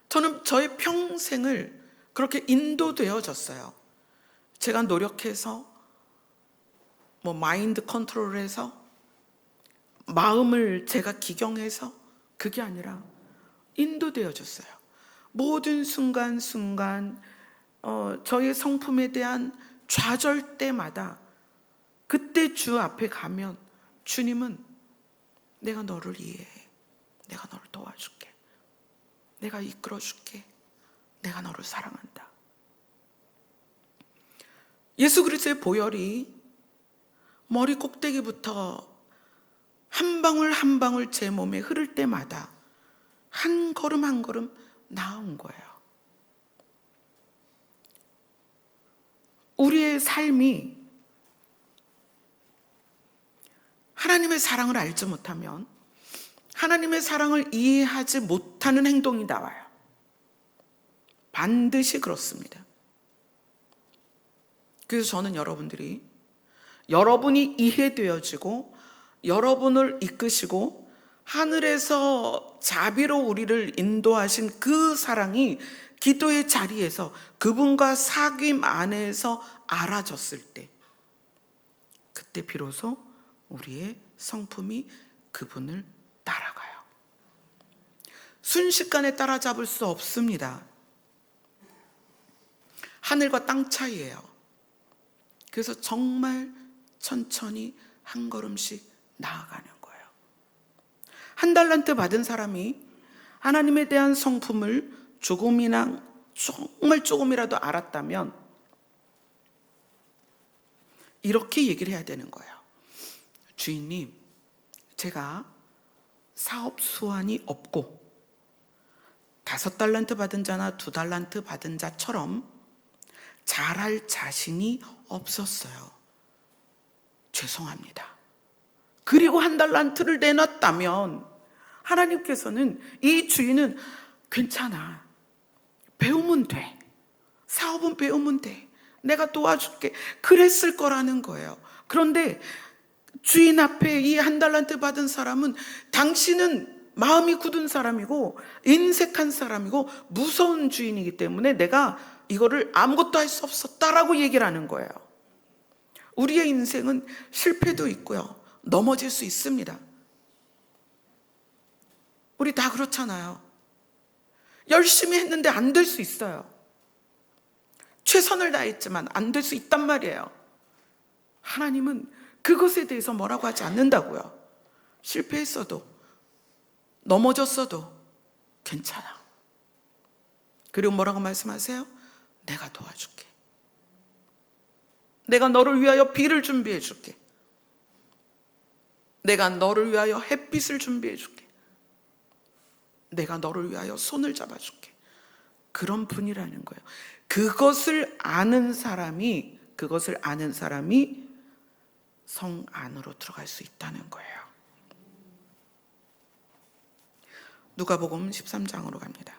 저는 저의 평생을 그렇게 인도되어졌어요. 제가 노력해서 마인드 컨트롤해서 마음을 제가 기경해서 그게 아니라 인도되어졌어요. 모든 순간순간 저의 성품에 대한 좌절 때마다 그때 주 앞에 가면 주님은 내가 너를 이해해. 내가 너를 도와줄게. 내가 이끌어줄게. 내가 너를 사랑한다. 예수 그리스도의 보혈이 머리 꼭대기부터 한 방울 한 방울 제 몸에 흐를 때마다 한 걸음 한 걸음 나아온 거예요. 우리의 삶이 하나님의 사랑을 알지 못하면 하나님의 사랑을 이해하지 못하는 행동이 나와요. 반드시 그렇습니다. 그래서 저는 여러분이 이해되어지고 여러분을 이끄시고 하늘에서 자비로 우리를 인도하신 그 사랑이 기도의 자리에서 그분과 사귐 안에서 알아졌을 때, 그때 비로소 우리의 성품이 그분을 따라가요. 순식간에 따라잡을 수 없습니다. 하늘과 땅 차이예요. 그래서 정말 천천히 한 걸음씩 나아가는 거예요. 한 달란트 받은 사람이 하나님에 대한 성품을 정말 조금이라도 알았다면 이렇게 얘기를 해야 되는 거예요. 주인님, 제가 사업 수완이 없고 5달란트 받은 자나 2달란트 받은 자처럼 잘할 자신이 없었어요. 죄송합니다. 그리고 1달란트를 내놨다면 하나님께서는 이 주인은 괜찮아. 배우면 돼. 사업은 배우면 돼. 내가 도와줄게. 그랬을 거라는 거예요. 그런데 주인 앞에 이 1달란트 받은 사람은 당신은 마음이 굳은 사람이고 인색한 사람이고 무서운 주인이기 때문에 내가 이거를 아무것도 할 수 없었다라고 얘기를 하는 거예요. 우리의 인생은 실패도 있고요. 넘어질 수 있습니다. 우리 다 그렇잖아요. 열심히 했는데 안 될 수 있어요. 최선을 다했지만 안 될 수 있단 말이에요. 하나님은 그것에 대해서 뭐라고 하지 않는다고요. 실패했어도 넘어졌어도 괜찮아. 그리고 뭐라고 말씀하세요? 내가 도와줄게. 내가 너를 위하여 비를 준비해 줄게. 내가 너를 위하여 햇빛을 준비해 줄게. 내가 너를 위하여 손을 잡아줄게. 그런 분이라는 거예요. 그것을 아는 사람이 성 안으로 들어갈 수 있다는 거예요. 누가복음 13장으로 갑니다.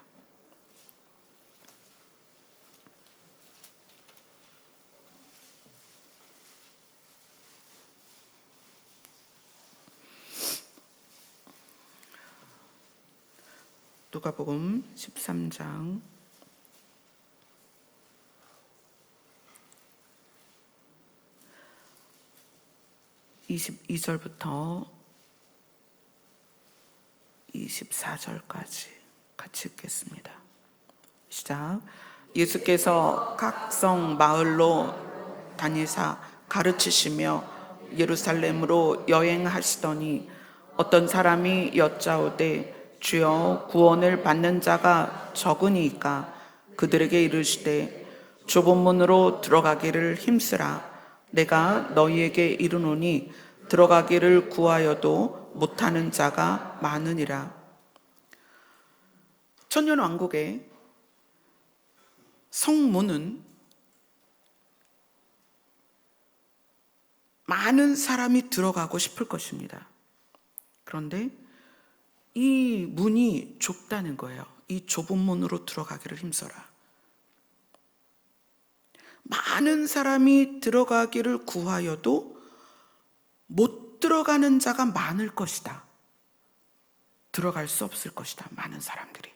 누가복음 13장 22절부터 24절까지 같이 읽겠습니다. 시작. 예수께서 각 성 마을로 다니사 가르치시며 예루살렘으로 여행하시더니 어떤 사람이 여짜오되 주여 구원을 받는 자가 적으니이까 그들에게 이르시되 좁은 문으로 들어가기를 힘쓰라. 내가 너희에게 이르노니 들어가기를 구하여도 못하는 자가 많으니라. 천년왕국의 성문은 많은 사람이 들어가고 싶을 것입니다. 그런데 이 문이 좁다는 거예요. 이 좁은 문으로 들어가기를 힘써라. 많은 사람이 들어가기를 구하여도 못 들어가는 자가 많을 것이다. 들어갈 수 없을 것이다. 많은 사람들이.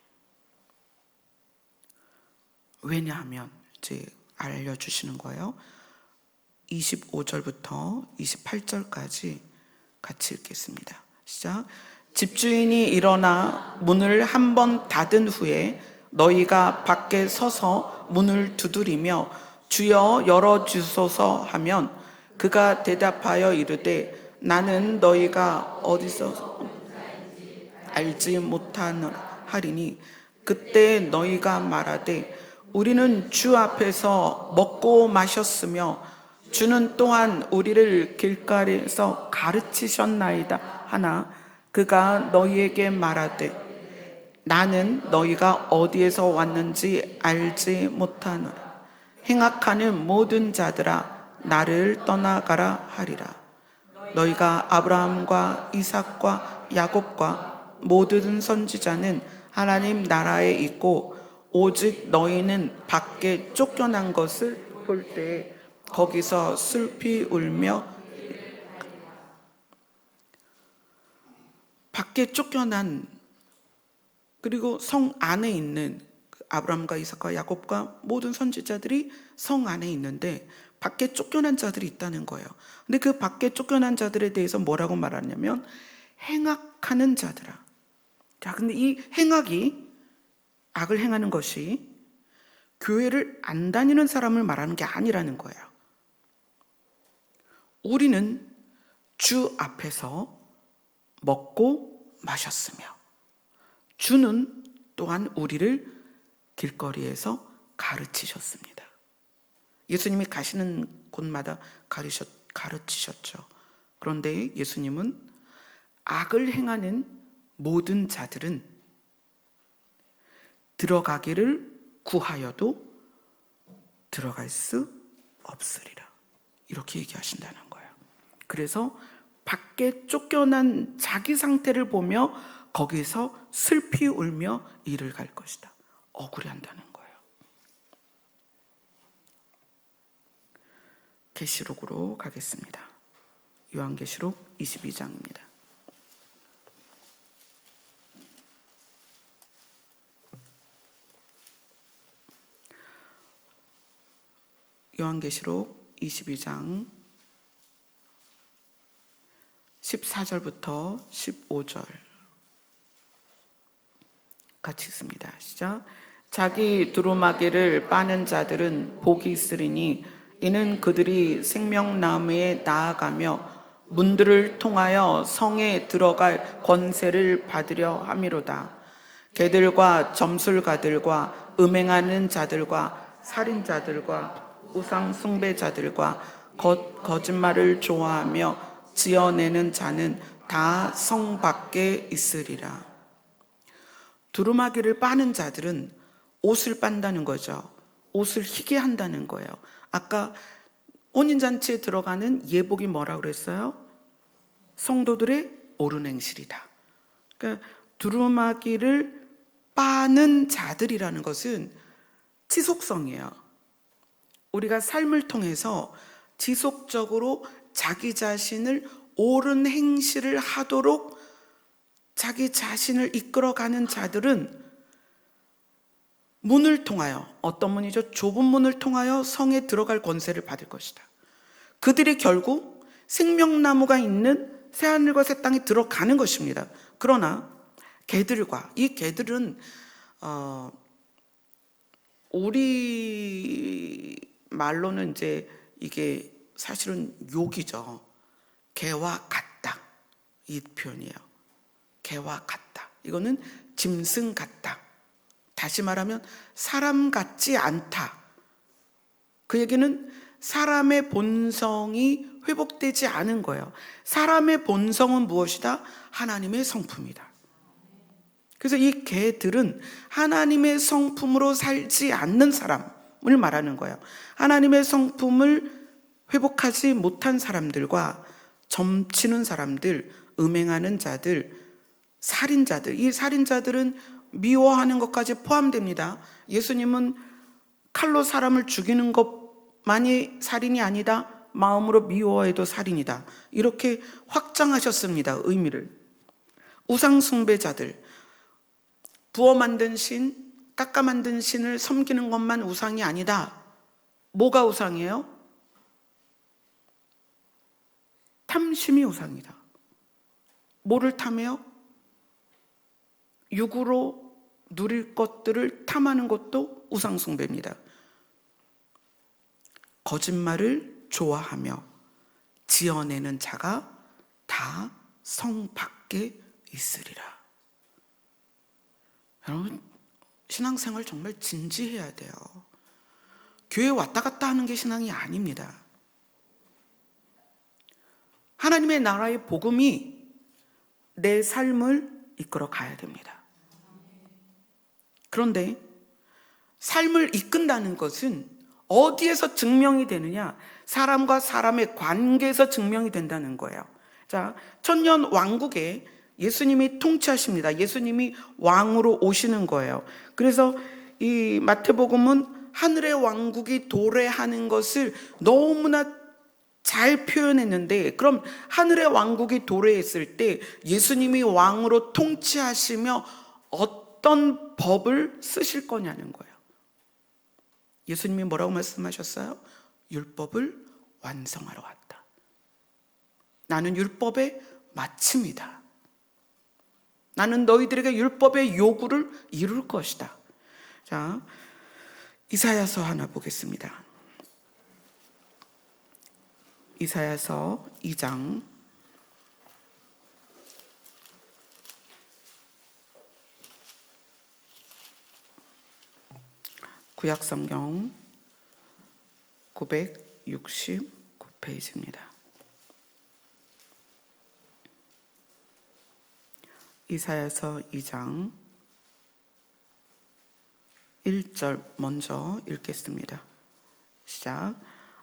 왜냐하면 이제 알려주시는 거예요. 25절부터 28절까지 같이 읽겠습니다. 시작. 집주인이 일어나 문을 한 번 닫은 후에 너희가 밖에 서서 문을 두드리며 주여 열어주소서 하면 그가 대답하여 이르되 나는 너희가 어디서 알지 못하노라 하리니 그때 너희가 말하되 우리는 주 앞에서 먹고 마셨으며 주는 또한 우리를 길가에서 가르치셨나이다 하나 그가 너희에게 말하되 나는 너희가 어디에서 왔는지 알지 못하노라. 행악하는 모든 자들아 나를 떠나가라 하리라. 너희가 아브라함과 이삭과 야곱과 모든 선지자는 하나님 나라에 있고 오직 너희는 밖에 쫓겨난 것을 볼 때에 거기서 슬피 울며 밖에 쫓겨난 그리고 성 안에 있는 아브라함과 이삭과 야곱과 모든 선지자들이 성 안에 있는데 밖에 쫓겨난 자들이 있다는 거예요. 근데 그 밖에 쫓겨난 자들에 대해서 뭐라고 말하냐면 행악하는 자들아. 자, 근데 이 행악이 악을 행하는 것이 교회를 안 다니는 사람을 말하는 게 아니라는 거예요. 우리는 주 앞에서 먹고 마셨으며 주는 또한 우리를 길거리에서 가르치셨습니다. 예수님이 가시는 곳마다 가르치셨죠. 그런데 예수님은 악을 행하는 모든 자들은 들어가기를 구하여도 들어갈 수 없으리라. 이렇게 얘기하신다는 거예요. 그래서 밖에 쫓겨난 자기 상태를 보며 거기서 슬피 울며 이를 갈 것이다. 억울해한다는 거예요. 계시록으로 가겠습니다. 요한계시록 22장입니다. 요한계시록 22장 14절부터 15절 같이 읽습니다. 시작. 자기 두루마기를 빠는 자들은 복이 있으리니 이는 그들이 생명나무에 나아가며 문들을 통하여 성에 들어갈 권세를 받으려 함이로다. 개들과 점술가들과 음행하는 자들과 살인자들과 우상 숭배자들과 거짓말을 좋아하며 지어내는 자는 다 성 밖에 있으리라. 두루마기를 빠는 자들은 옷을 빤다는 거죠. 옷을 희게 한다는 거예요. 아까 혼인잔치에 들어가는 예복이 뭐라고 그랬어요? 성도들의 옳은 행실이다. 그러니까 두루마기를 빠는 자들이라는 것은 지속성이에요. 우리가 삶을 통해서 지속적으로 자기 자신을 옳은 행실을 하도록 자기 자신을 이끌어가는 자들은 문을 통하여, 어떤 문이죠? 좁은 문을 통하여 성에 들어갈 권세를 받을 것이다. 그들이 결국 생명나무가 있는 새하늘과 새 땅에 들어가는 것입니다. 그러나 개들과, 이 개들은 우리 말로는 이제 이게 사실은 욕이죠. 개와 같다, 이 표현이에요. 개와 같다. 이거는 짐승 같다. 다시 말하면 사람 같지 않다. 그 얘기는 사람의 본성이 회복되지 않은 거예요. 사람의 본성은 무엇이다? 하나님의 성품이다. 그래서 이 개들은 하나님의 성품으로 살지 않는 사람을 말하는 거예요. 하나님의 성품을 회복하지 못한 사람들과 점치는 사람들, 음행하는 자들, 살인자들, 이 살인자들은 미워하는 것까지 포함됩니다. 예수님은 칼로 사람을 죽이는 것 만이 살인이 아니다, 마음으로 미워해도 살인이다. 이렇게 확장하셨습니다. 의미를. 우상 숭배자들, 부어 만든 신, 깎아 만든 신을 섬기는 것만 우상이 아니다. 뭐가 우상이에요? 탐심이 우상이다. 뭐를 탐해요? 육으로 누릴 것들을 탐하는 것도 우상 숭배입니다. 거짓말을 좋아하며 지어내는 자가 다 성 밖에 있으리라. 여러분, 신앙생활 정말 진지해야 돼요. 교회 왔다 갔다 하는 게 신앙이 아닙니다. 하나님의 나라의 복음이 내 삶을 이끌어 가야 됩니다. 그런데 삶을 이끈다는 것은 어디에서 증명이 되느냐? 사람과 사람의 관계에서 증명이 된다는 거예요. 자, 천년 왕국에 예수님이 통치하십니다. 예수님이 왕으로 오시는 거예요. 그래서 이 마태복음은 하늘의 왕국이 도래하는 것을 너무나 잘 표현했는데, 그럼 하늘의 왕국이 도래했을 때 예수님이 왕으로 통치하시며 어떤 법을 쓰실 거냐는 거예요. 예수님이 뭐라고 말씀하셨어요? 율법을 완성하러 왔다. 나는 율법의 마침이다. 나는 너희들에게 율법의 요구를 이룰 것이다. 자, 이사야서 하나 보겠습니다. 이사야서 2장 구약성경 969페이지입니다. 이사야서 2장 1절 먼저 읽겠습니다. 시작.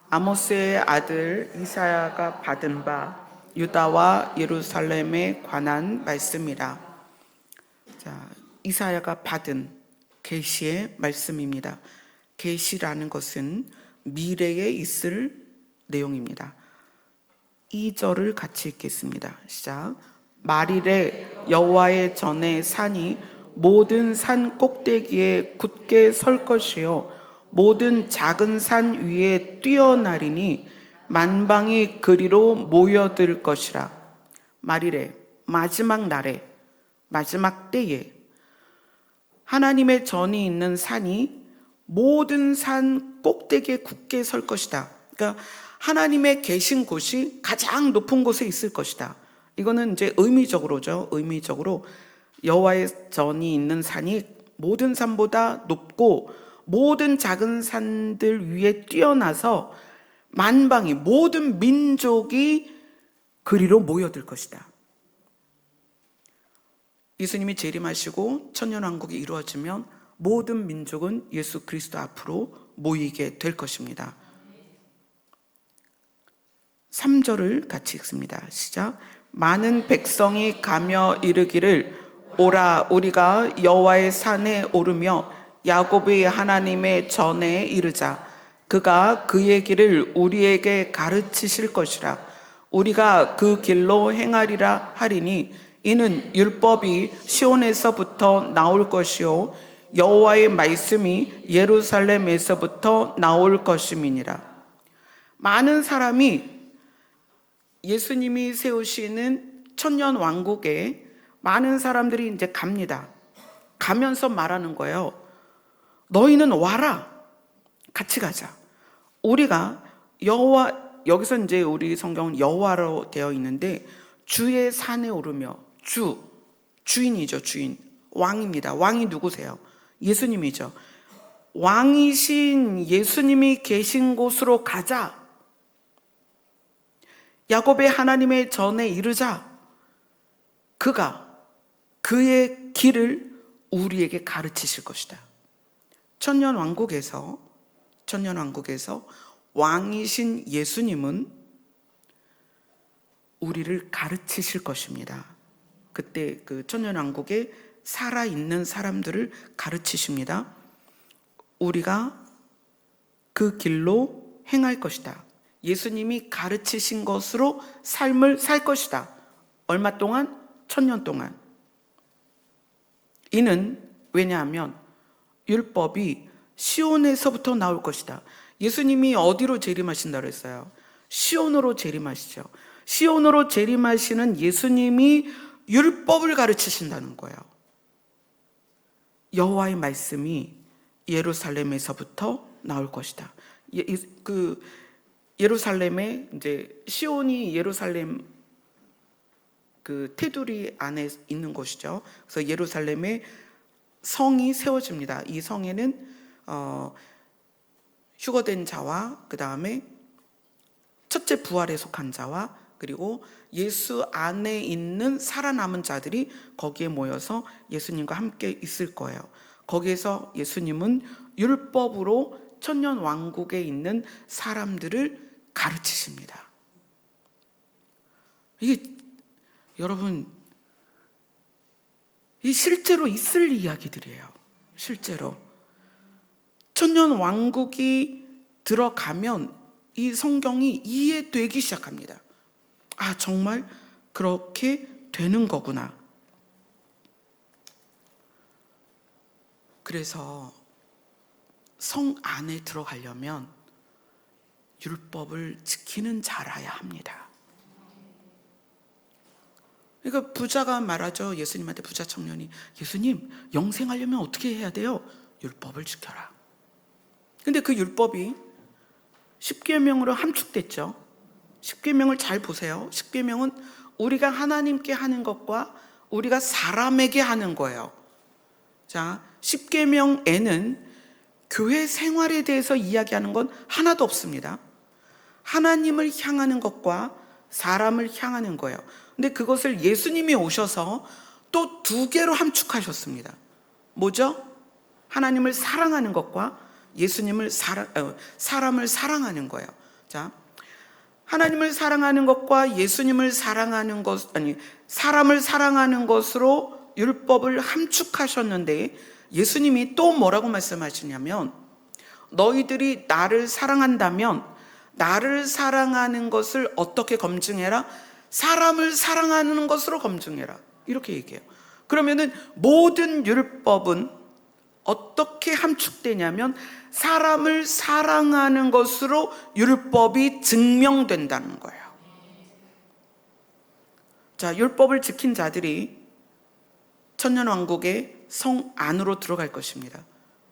아모스의 아들 이사야가 받은 바 유다와 예루살렘에 관한 말씀이라. 자, 이사야가 받은 계시의 말씀입니다. 계시라는 것은 미래에 있을 내용입니다. 2절을 같이 읽겠습니다. 시작. 말일에 여호와의 전에 산이 모든 산 꼭대기에 굳게 설 것이요 모든 작은 산 위에 뛰어나리니 만방이 그리로 모여들 것이라. 말일에, 마지막 날에, 마지막 때에 하나님의 전이 있는 산이 모든 산 꼭대기에 굳게 설 것이다. 그러니까 하나님의 계신 곳이 가장 높은 곳에 있을 것이다. 이거는 이제 의미적으로죠. 의미적으로 여호와의 전이 있는 산이 모든 산보다 높고 모든 작은 산들 위에 뛰어나서 만방이, 모든 민족이 그리로 모여들 것이다. 예수님이 재림하시고 천년왕국이 이루어지면 모든 민족은 예수 그리스도 앞으로 모이게 될 것입니다. 3절을 같이 읽습니다. 시작. 많은 백성이 가며 이르기를 오라, 우리가 여호와의 산에 오르며 야곱의 하나님의 전에 이르자. 그가 그의 길을 우리에게 가르치실 것이라. 우리가 그 길로 행하리라 하리니 이는 율법이 시온에서부터 나올 것이요 여호와의 말씀이 예루살렘에서부터 나올 것임이니라. 많은 사람이 예수님이 세우시는 천년 왕국에 많은 사람들이 이제 갑니다. 가면서 말하는 거예요. 너희는 와라. 같이 가자. 우리가 여호와, 여기서 이제 우리 성경은 여호와로 되어 있는데 주의 산에 오르며, 주인이죠. 주인, 왕입니다. 왕이 누구세요? 예수님이죠. 왕이신 예수님이 계신 곳으로 가자. 야곱의 하나님의 전에 이르자. 그가 그의 길을 우리에게 가르치실 것이다. 천년왕국에서 왕이신 예수님은 우리를 가르치실 것입니다. 그때 그 천년왕국에 살아있는 사람들을 가르치십니다. 우리가 그 길로 행할 것이다. 예수님이 가르치신 것으로 삶을 살 것이다. 얼마 동안? 1000년 동안. 이는 왜냐하면 율법이 시온에서부터 나올 것이다. 예수님이 어디로 재림하신다고 했어요? 시온으로 재림하시죠. 시온으로 재림하시는 예수님이 율법을 가르치신다는 거예요. 여호와의 말씀이 예루살렘에서부터 나올 것이다. 예루살렘에 이제 시온이 예루살렘 그 테두리 안에 있는 곳이죠. 그래서 예루살렘에 성이 세워집니다. 이 성에는 휴거된 자와 그 다음에 첫째 부활에 속한 자와 그리고 예수 안에 있는 살아남은 자들이 거기에 모여서 예수님과 함께 있을 거예요. 거기에서 예수님은 율법으로 천년 왕국에 있는 사람들을 가르치십니다. 이게 여러분, 이 실제로 있을 이야기들이에요. 실제로 천년 왕국이 들어가면 이 성경이 이해되기 시작합니다. 아, 정말 그렇게 되는 거구나. 그래서 성 안에 들어가려면 율법을 지키는 자라야 합니다. 그러니까 부자가 말하죠. 예수님한테 부자 청년이, 예수님, 영생하려면 어떻게 해야 돼요? 율법을 지켜라. 근데 그 율법이 10계명으로 함축됐죠. 10계명을 잘 보세요. 10계명은 우리가 하나님께 하는 것과 우리가 사람에게 하는 거예요. 자, 10계명에는 교회 생활에 대해서 이야기하는 건 하나도 없습니다. 하나님을 향하는 것과 사람을 향하는 거예요. 근데 그것을 예수님이 오셔서 또 2개로 함축하셨습니다. 뭐죠? 하나님을 사랑하는 것과 예수님을 사람을 사랑하는 거예요. 자, 하나님을 사랑하는 것과 예수님을 사랑하는 것, 사람을 사랑하는 것으로 율법을 함축하셨는데 예수님이 또 뭐라고 말씀하시냐면, 너희들이 나를 사랑한다면 나를 사랑하는 것을 어떻게 검증해라? 사람을 사랑하는 것으로 검증해라. 이렇게 얘기해요. 그러면은 모든 율법은 어떻게 함축되냐면 사람을 사랑하는 것으로 율법이 증명된다는 거예요. 자, 율법을 지킨 자들이 천년왕국의 성 안으로 들어갈 것입니다.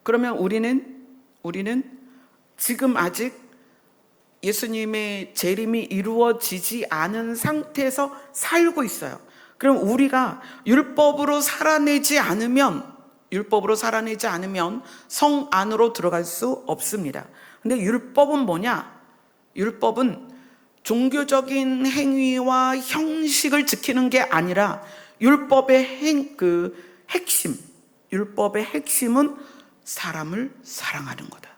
그러면 우리는 지금 아직 예수님의 재림이 이루어지지 않은 상태에서 살고 있어요. 그럼 우리가 율법으로 살아내지 않으면 성 안으로 들어갈 수 없습니다. 근데 율법은 뭐냐? 율법은 종교적인 행위와 형식을 지키는 게 아니라 율법의 핵심은 사람을 사랑하는 거다.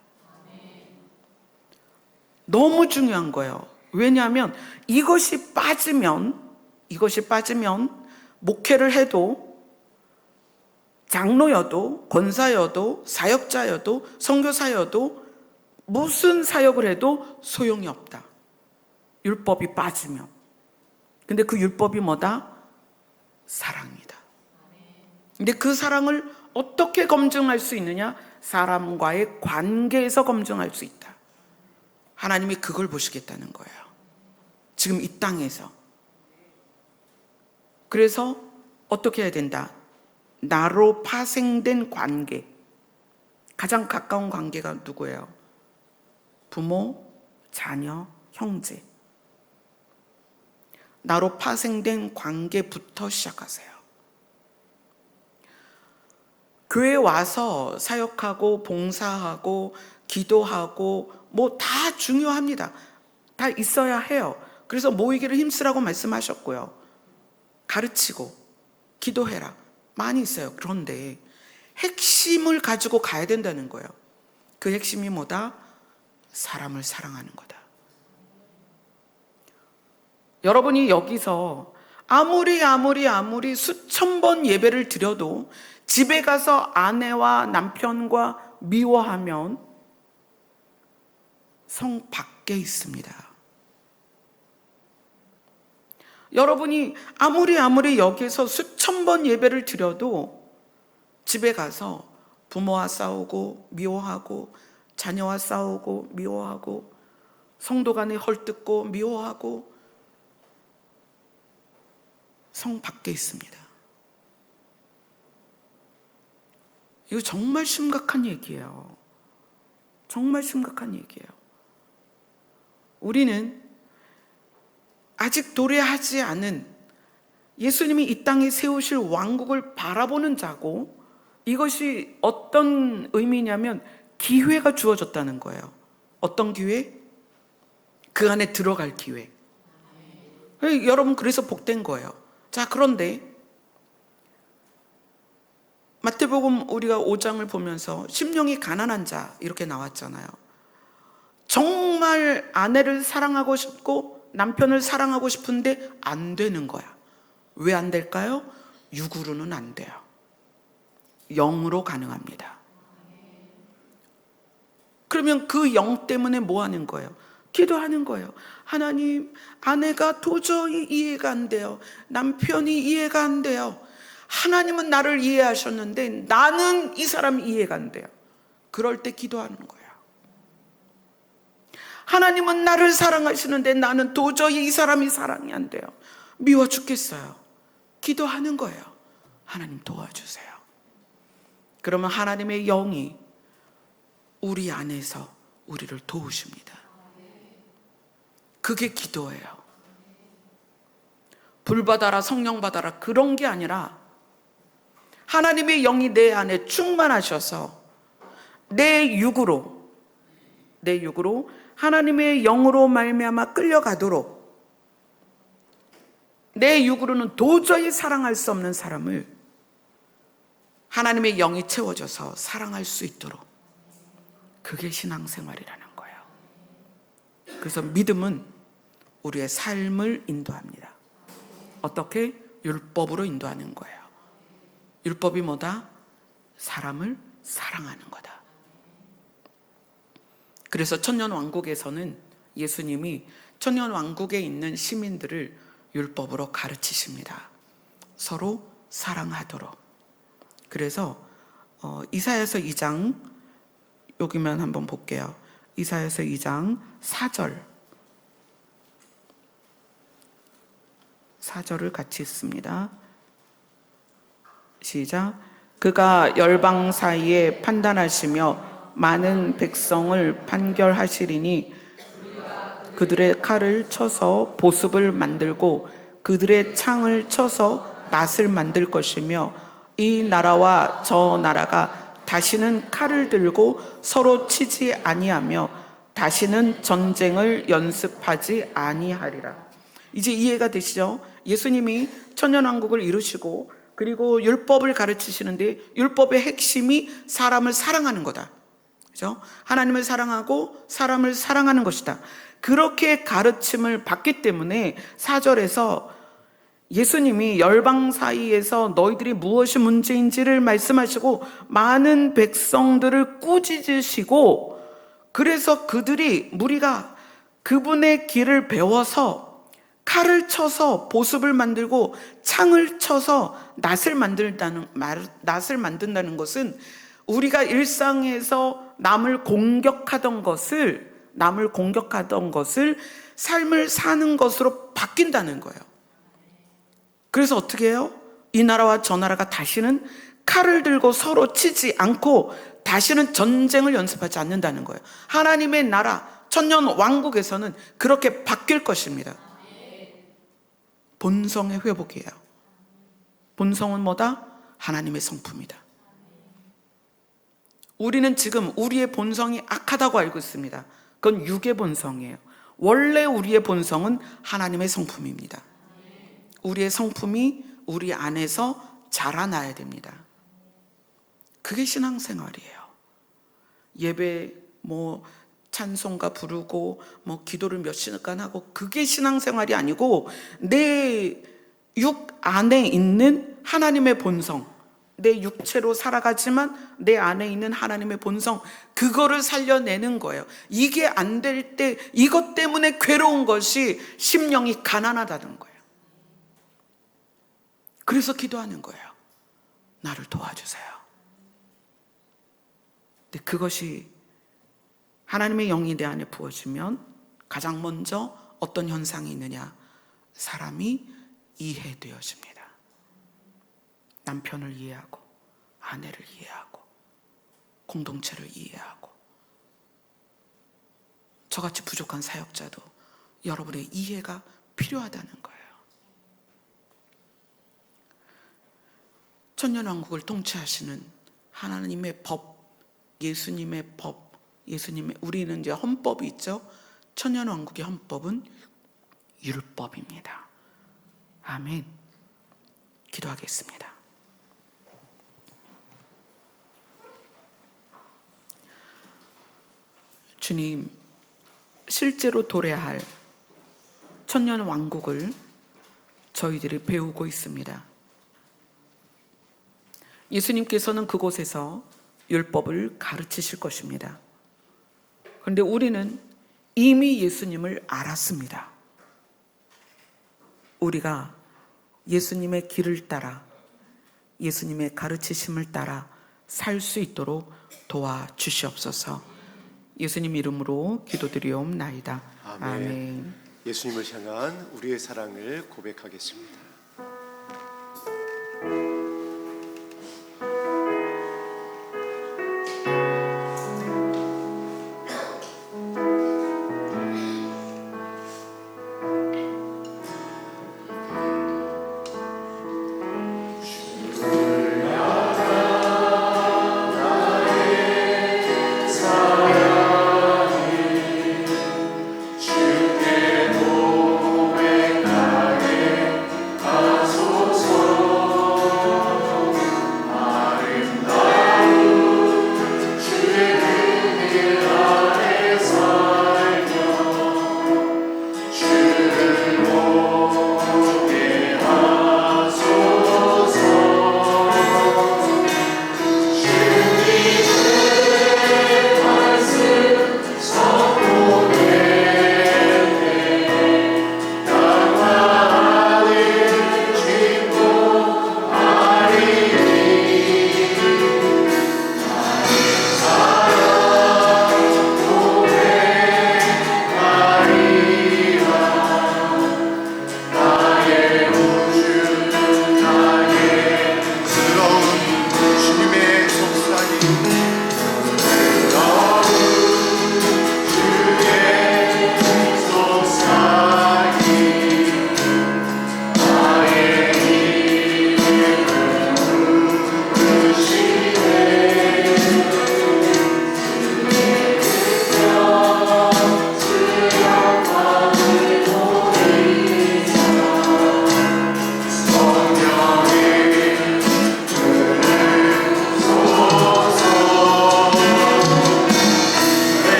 너무 중요한 거예요. 왜냐하면 이것이 빠지면 목회를 해도 장로여도 권사여도 사역자여도 선교사여도 무슨 사역을 해도 소용이 없다. 율법이 빠지면. 근데 그 율법이 뭐다? 사랑이다. 근데 그 사랑을 어떻게 검증할 수 있느냐? 사람과의 관계에서 검증할 수 있다. 하나님이 그걸 보시겠다는 거예요. 지금 이 땅에서. 그래서 어떻게 해야 된다? 나로 파생된 관계. 가장 가까운 관계가 누구예요? 부모, 자녀, 형제. 나로 파생된 관계부터 시작하세요. 교회 와서 사역하고 봉사하고 기도하고 뭐 다 중요합니다. 다 있어야 해요. 그래서 모이기를 힘쓰라고 말씀하셨고요. 가르치고 기도해라. 많이 있어요. 그런데 핵심을 가지고 가야 된다는 거예요. 그 핵심이 뭐다? 사람을 사랑하는 거다. 여러분이 여기서 아무리 수천 번 예배를 드려도 집에 가서 아내와 남편과 미워하면 성 밖에 있습니다. 여러분이 아무리 여기에서 수천 번 예배를 드려도 집에 가서 부모와 싸우고 미워하고 자녀와 싸우고 미워하고 성도 간에 헐뜯고 미워하고 성 밖에 있습니다. 이거 정말 심각한 얘기예요. 정말 심각한 얘기예요. 우리는 아직 도래하지 않은 예수님이 이 땅에 세우실 왕국을 바라보는 자고, 이것이 어떤 의미냐면 기회가 주어졌다는 거예요. 어떤 기회? 그 안에 들어갈 기회. 여러분, 그래서 복된 거예요. 자, 그런데 마태복음 우리가 5장을 보면서 심령이 가난한 자 이렇게 나왔잖아요. 정말 아내를 사랑하고 싶고 남편을 사랑하고 싶은데 안 되는 거야. 왜 안 될까요? 육으로는 안 돼요. 영으로 가능합니다. 그러면 그 영 때문에 뭐 하는 거예요? 기도하는 거예요. 하나님, 아내가 도저히 이해가 안 돼요. 남편이 이해가 안 돼요. 하나님은 나를 이해하셨는데 나는 이 사람이 이해가 안 돼요. 그럴 때 기도하는 거예요. 하나님은 나를 사랑하시는데 나는 도저히 이 사람이 사랑이 안 돼요. 미워 죽겠어요. 기도하는 거예요. 하나님 도와주세요. 그러면 하나님의 영이 우리 안에서 우리를 도우십니다. 그게 기도예요. 불 받아라, 성령 받아라, 그런 게 아니라 하나님의 영이 내 안에 충만하셔서 내 육으로 하나님의 영으로 말미암아 끌려가도록, 내 육으로는 도저히 사랑할 수 없는 사람을 하나님의 영이 채워줘서 사랑할 수 있도록, 그게 신앙생활이라는 거예요. 그래서 믿음은 우리의 삶을 인도합니다. 어떻게? 율법으로 인도하는 거예요. 율법이 뭐다? 사람을 사랑하는 거다. 그래서 천년왕국에서는 예수님이 천년왕국에 있는 시민들을 율법으로 가르치십니다. 서로 사랑하도록. 그래서 이사야서 2장, 여기면 한번 볼게요. 이사야서 2장 4절을 같이 읽습니다. 시작. 그가 열방 사이에 판단하시며 많은 백성을 판결하시리니 그들의 칼을 쳐서 보습을 만들고 그들의 창을 쳐서 낫을 만들 것이며 이 나라와 저 나라가 다시는 칼을 들고 서로 치지 아니하며 다시는 전쟁을 연습하지 아니하리라. 이제 이해가 되시죠? 예수님이 천년왕국을 이루시고 그리고 율법을 가르치시는데 율법의 핵심이 사람을 사랑하는 거다. 그죠? 하나님을 사랑하고 사람을 사랑하는 것이다. 그렇게 가르침을 받기 때문에 4절에서 예수님이 열방 사이에서 너희들이 무엇이 문제인지를 말씀하시고 많은 백성들을 꾸짖으시고, 그래서 무리가 그분의 길을 배워서 칼을 쳐서 보습을 만들고 창을 쳐서 낫을 만든다는 것은 우리가 일상에서 남을 공격하던 것을 삶을 사는 것으로 바뀐다는 거예요. 그래서 어떻게 해요? 이 나라와 저 나라가 다시는 칼을 들고 서로 치지 않고 다시는 전쟁을 연습하지 않는다는 거예요. 하나님의 나라 천년 왕국에서는 그렇게 바뀔 것입니다. 본성의 회복이에요. 본성은 뭐다? 하나님의 성품이다. 우리는 지금 우리의 본성이 악하다고 알고 있습니다. 그건 육의 본성이에요. 원래 우리의 본성은 하나님의 성품입니다. 우리의 성품이 우리 안에서 자라나야 됩니다. 그게 신앙생활이에요. 예배 찬송가 부르고 기도를 몇 시간 하고, 그게 신앙생활이 아니고 내 육 안에 있는 하나님의 본성, 내 육체로 살아가지만 내 안에 있는 하나님의 본성, 그거를 살려내는 거예요. 이게 안 될 때 이것 때문에 괴로운 것이 심령이 가난하다는 거예요. 그래서 기도하는 거예요. 나를 도와주세요. 근데 그것이 하나님의 영이 내 안에 부어지면 가장 먼저 어떤 현상이 있느냐? 사람이 이해되어집니다. 남편을 이해하고, 아내를 이해하고, 공동체를 이해하고, 저같이 부족한 사역자도 여러분의 이해가 필요하다는 거예요. 천년왕국을 통치하시는 하나님의 법, 예수님의 법, 우리는 이제 헌법이 있죠. 천년왕국의 헌법은 율법입니다. 아멘. 기도하겠습니다. 주님, 실제로 도래할 천년왕국을 저희들이 배우고 있습니다. 예수님께서는 그곳에서 율법을 가르치실 것입니다. 그런데 우리는 이미 예수님을 알았습니다. 우리가 예수님의 길을 따라, 예수님의 가르치심을 따라 살 수 있도록 도와주시옵소서. 예수님 이름으로 기도드리옵나이다. 아멘. 예수님을 향한 우리의 사랑을 고백하겠습니다.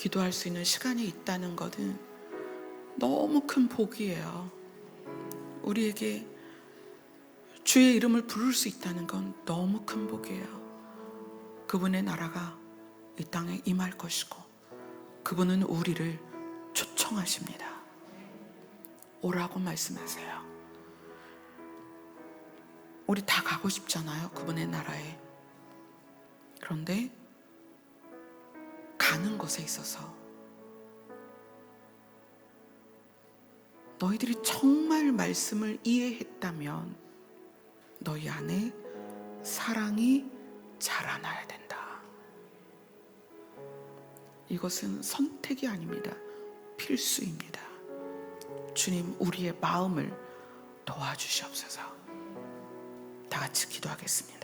기도할 수 있는 시간이 있다는 것은 너무 큰 복이에요. 우리에게 주의 이름을 부를 수 있다는 건 너무 큰 복이에요. 그분의 나라가 이 땅에 임할 것이고 그분은 우리를 초청하십니다. 오라고 말씀하세요. 우리 다 가고 싶잖아요, 그분의 나라에. 그런데 가는 것에 있어서 너희들이 정말 말씀을 이해했다면 너희 안에 사랑이 자라나야 된다. 이것은 선택이 아닙니다. 필수입니다. 주님, 우리의 마음을 도와주시옵소서. 다 같이 기도하겠습니다.